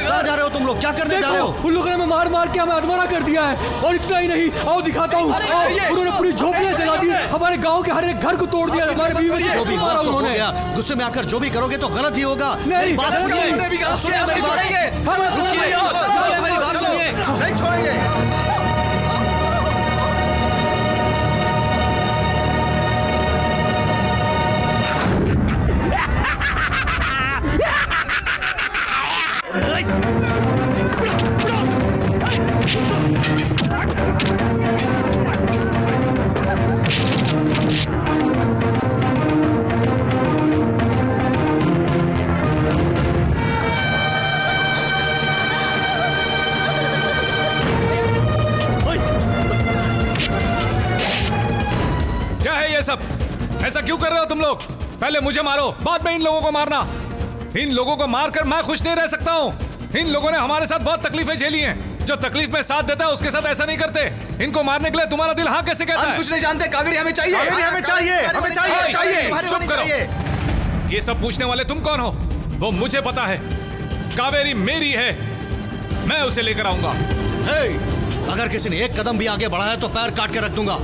कहाँ जा रहे हो तुम लोग? क्या करने जा रहे हो? उन लोगों ने मार मार के हमें अधमरा कर दिया है। और इतना ही नहीं, आओ दिखाता हूँ। उन्होंने पूरी झोपड़ियाँ जला दी, हमारे गांव के हर एक घर को तोड़ दिया, हमारे बीवी बच्चे जो भी मारा हो उन्होंने। गया, गुस्से में आकर जो भी करोगे तो गलत ही होगा। मेरी बात सुनिए, नहीं छोड़ेंगे। ऐसा क्यों कर रहे हो तुम लोग? पहले मुझे मारो, बाद में इन लोगों को मारना। इन लोगों को मारकर मैं खुश नहीं रह सकता हूँ। इन लोगों ने हमारे साथ बहुत तकलीफें झेली हैं। जो तकलीफ में साथ देता है उसके साथ ऐसा नहीं करते। इनको मारने के लिए तुम्हारा दिल हाँ कैसे कहता है? हम कुछ नहीं जानते। कावेरी हमें चाहिए, हमें चाहिए। चुप करो। ये सब पूछने वाले तुम कौन हो? वो मुझे पता है। कावेरी मेरी है, मैं उसे लेकर आऊंगा। अगर किसी ने एक कदम भी आगे बढ़ा है तो पैर काट के रख दूंगा।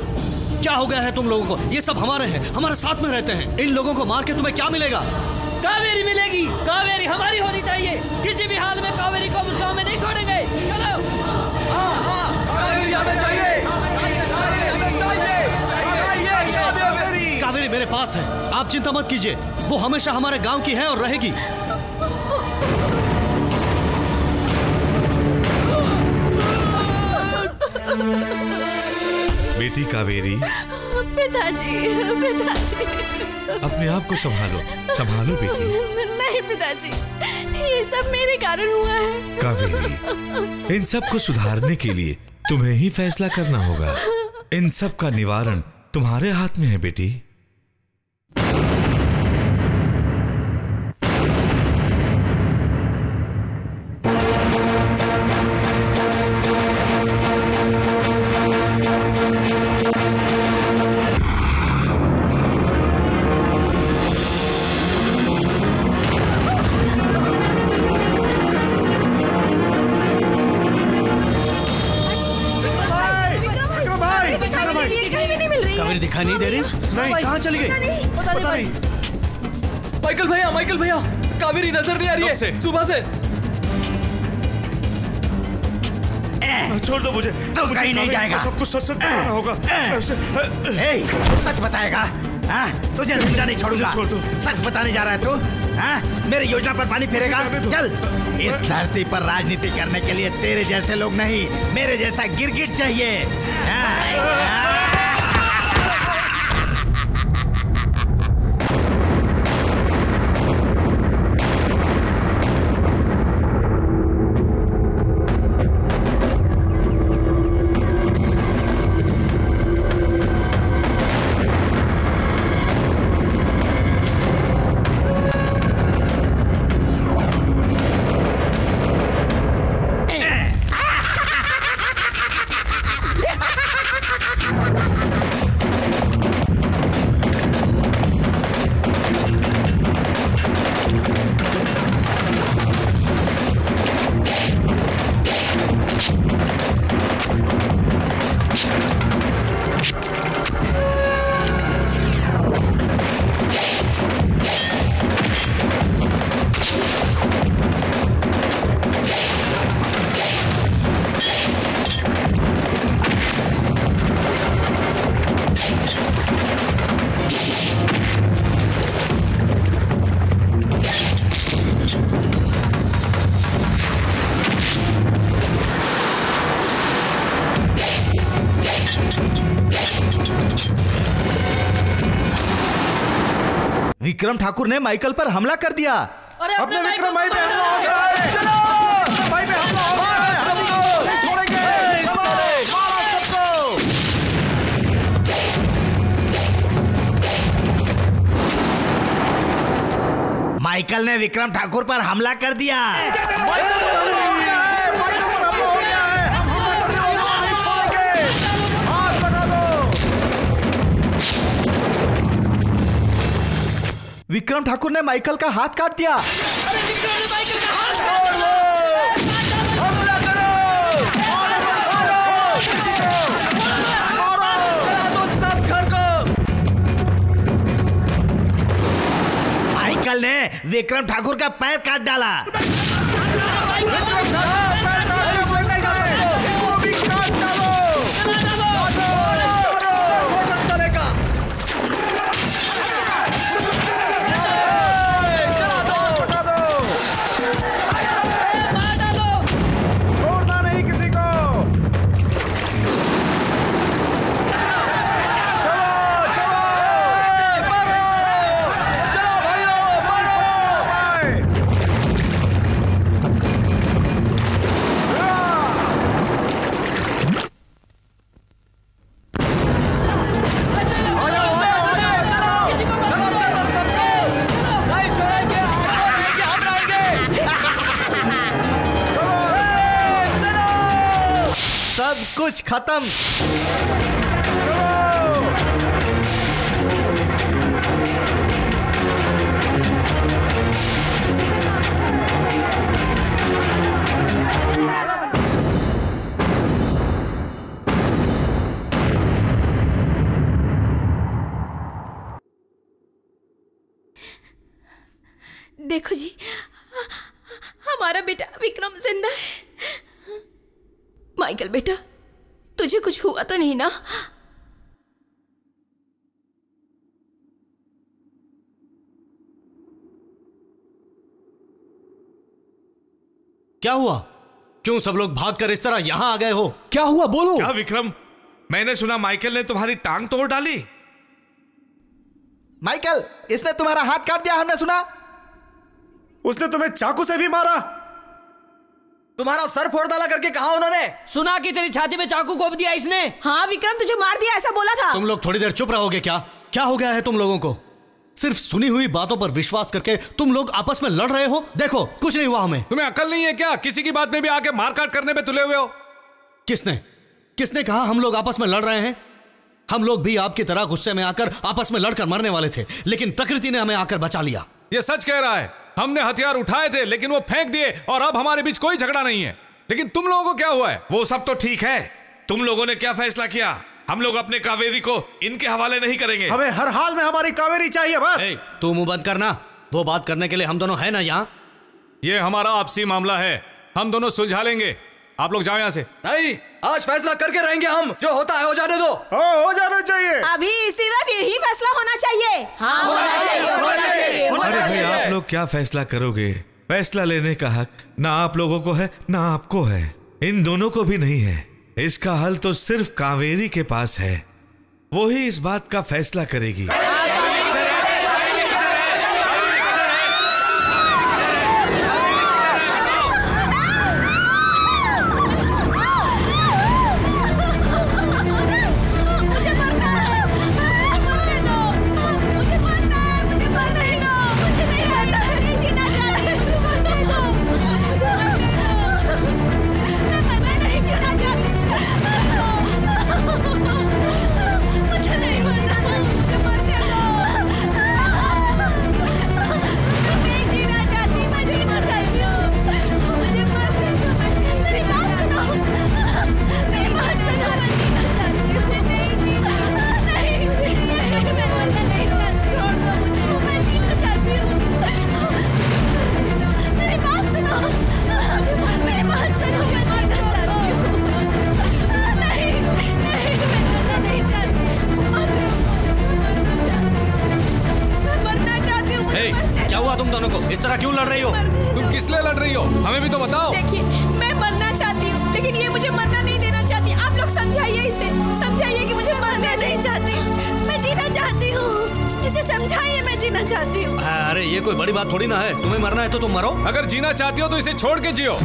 क्या हो गया है तुम लोगों को? ये सब हमारे हैं, हमारे साथ में रहते हैं। इन लोगों को मार के तुम्हें क्या मिलेगा? कावेरी मिलेगी। कावेरी हमारी होनी चाहिए। किसी भी हाल में कावेरी को उस गांव में नहीं छोड़ेंगे। चलो। कावेरी हमें चाहिए। कावेरी मेरे पास है, आप चिंता मत कीजिए। वो हमेशा हमारे गांव की है और रहेगी। बेटी कावेरी। पिताजी, पिताजी। अपने आप को संभालो, संभालो बेटी। नहीं पिताजी, ये सब मेरे कारण हुआ है। कावेरी, इन सब को सुधारने के लिए तुम्हें ही फैसला करना होगा। इन सब का निवारण तुम्हारे हाथ में है बेटी। दिखाई नहीं दे रही? नहीं, कहाँ चली गई? पता नहीं। माइकल भैया, कावेरी नजर नहीं आ रही है सुबह से। छोड़ दो मुझे, तो कहीं नहीं जाएगा। सब कुछ सच बताना होगा। सच बताएगा? तुझे जिंदा नहीं छोड़ूंगा। छोड़ दो। सच बताने जा रहा है तू? मेरी योजना पर पानी फेरेगा? चल, इस धरती पर राजनीति करने के लिए तेरे जैसे लोग नहीं, मेरे जैसा गिरगिट चाहिए। विक्रम ठाकुर ने माइकल पर हमला कर दिया। अरे अपने विक्रम भाई पे हमला हो गया है। चलो भाई पे हमला हो गया है। सबको नहीं छोड़ेंगे। चलो मारो सबको। माइकल ने विक्रम ठाकुर पर हमला कर दिया। माइकल पर हमला हो गया है। माइकल पर हमला हो गया है। हम हमला करने वालों को नहीं छोड़ेंगे। हाथ लगा दो। विक्रम ठाकुर ने माइकल का हाथ काट दिया। अरे विक्रम ने माइकल का हाथ काट दिया। हमला करो, जला दो सब घर को। माइकल ने विक्रम ठाकुर का पैर काट डाला। छोड़ना नहीं किसी को। चलो चलो मारो, चलो भाइयों मारो। नहीं छोड़ेंगे, हम रहेंगे। सब कुछ खत्म। देखो जी, हमारा बेटा विक्रम जिंदा है। माइकल बेटा, तुझे कुछ हुआ तो नहीं ना? क्या हुआ? क्यों सब लोग भागकर इस तरह यहां आ गए हो? क्या हुआ बोलो। क्या विक्रम? मैंने सुना माइकल ने तुम्हारी टांग तोड़ डाली। माइकल, इसने तुम्हारा हाथ काट दिया, हमने सुना। उसने तुम्हें चाकू से भी मारा। तुम्हारा सर फोड़ डाला करके कहा उन्होंने। सुना कि तेरी छाती में चाकू घोंप दिया इसने। हाँ विक्रम, तुझे मार दिया ऐसा बोला था। तुम लोग थोड़ी देर चुप रहोगे क्या? क्या हो गया है तुम लोगों को? सिर्फ सुनी हुई बातों पर विश्वास करके तुम लोग आपस में लड़ रहे हो। देखो, कुछ नहीं हुआ हमें। तुम्हें अकल नहीं है क्या? किसी की बात में भी आके मारकाट करने पे तुले हुए हो। किसने कहा हम लोग आपस में लड़ रहे हैं? हम लोग भी आपकी तरह गुस्से में आकर आपस में लड़कर मरने वाले थे, लेकिन प्रकृति ने हमें आकर बचा लिया। ये सच कह रहा है। हमने हथियार उठाए थे लेकिन वो फेंक दिए और अब हमारे बीच कोई झगड़ा नहीं है। लेकिन तुम लोगों को क्या हुआ है? वो सब तो ठीक है। तुम लोगों ने क्या फैसला किया? हम लोग अपने कावेरी को इनके हवाले नहीं करेंगे। हमें हर हाल में हमारी कावेरी चाहिए बस। तू मुंह बंद करना। वो बात करने के लिए हम दोनों है ना यहाँ। ये हमारा आपसी मामला है, हम दोनों सुलझा लेंगे। आप लोग जाओ यहाँ से। नहीं, आज फैसला करके रहेंगे हम। जो होता है हो जाने दो। हो जाना चाहिए। अभी इसी वक्त यही फैसला होना चाहिए। हाँ होना चाहिए, होना चाहिए। अरे भाई, आप लोग क्या फैसला करोगे? फैसला लेने का हक ना आप लोगों को है ना आपको है। इन दोनों को भी नहीं है। इसका हल तो सिर्फ कावेरी के पास है। वो ही इस बात का फैसला करेगी। तुम दोनों को इस तरह क्यों लड़ रही हो? तुम किस लिए लड़ रही हो? हमें भी तो बताओ। देखिए, मैं मरना चाहती हूँ लेकिन ये मुझे मरना नहीं देना चाहती। आप लोग समझाइए इसे, समझाइए कि मुझे मरना नहीं चाहती, मैं जीना चाहती हूँ। इसे समझाइए, मैं जीना चाहती हूँ। अरे ये कोई बड़ी बात थोड़ी ना है, तुम्हें मरना है तो तुम मरो। अगर जीना चाहती हो तो इसे छोड़ के जियो।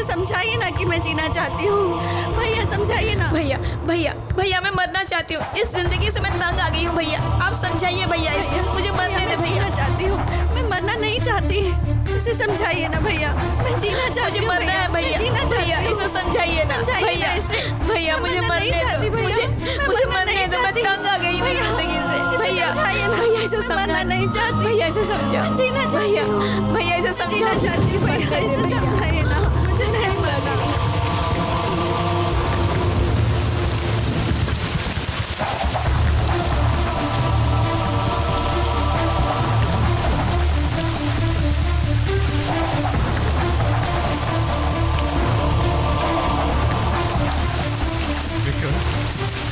समझाइए ना कि मैं जीना चाहती हूँ। भैया समझाइए ना। भैया भैया भैया मैं मरना चाहती हूँ। इस जिंदगी से मैं तंग आ गई हूँ भैया, आप समझाइए भैया इसे, मुझे मरने दे भैया। चाहती हूँ, मैं मरना नहीं चाहती, इसे समझाइए ना भैया। मैं जीना चाहती हूँ, मरना है भैया, जीना चाहती हूँ, इसे समझाइए ना भैया। भैया मुझे मरने दो, मुझे मरने दो, मैं तंग आ गई हूँ जिंदगी से। भैया भैया इसे समझना नहीं चाहती, भैया इसे समझाओ, जीना चाहिए भैया, इसे समझना चाहती हूँ भैया, इसे समझाइए ना, मुझे नहीं मरना।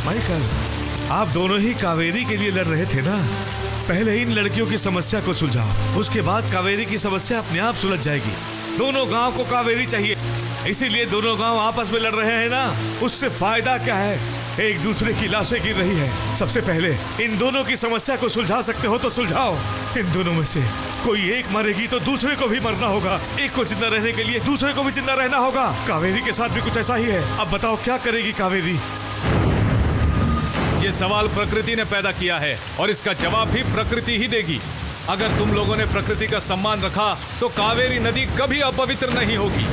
माइकल, आप दोनों ही कावेरी के लिए लड़ रहे थे ना? पहले इन लड़कियों की समस्या को सुलझाओ, उसके बाद कावेरी की समस्या अपने आप सुलझ जाएगी। दोनों गांव को कावेरी चाहिए, इसीलिए दोनों गांव आपस में लड़ रहे हैं ना। उससे फायदा क्या है? एक दूसरे की लाशें गिर रही है। सबसे पहले इन दोनों की समस्या को सुलझा सकते हो तो सुलझाओ। इन दोनों में से कोई एक मरेगी तो दूसरे को भी मरना होगा। एक को जिंदा रहने के लिए दूसरे को भी जिंदा रहना होगा। कावेरी के साथ भी कुछ ऐसा ही है। अब बताओ क्या करेगी कावेरी? ये सवाल प्रकृति ने पैदा किया है और इसका जवाब भी प्रकृति ही देगी। अगर तुम लोगों ने प्रकृति का सम्मान रखा तो कावेरी नदी कभी अपवित्र नहीं होगी।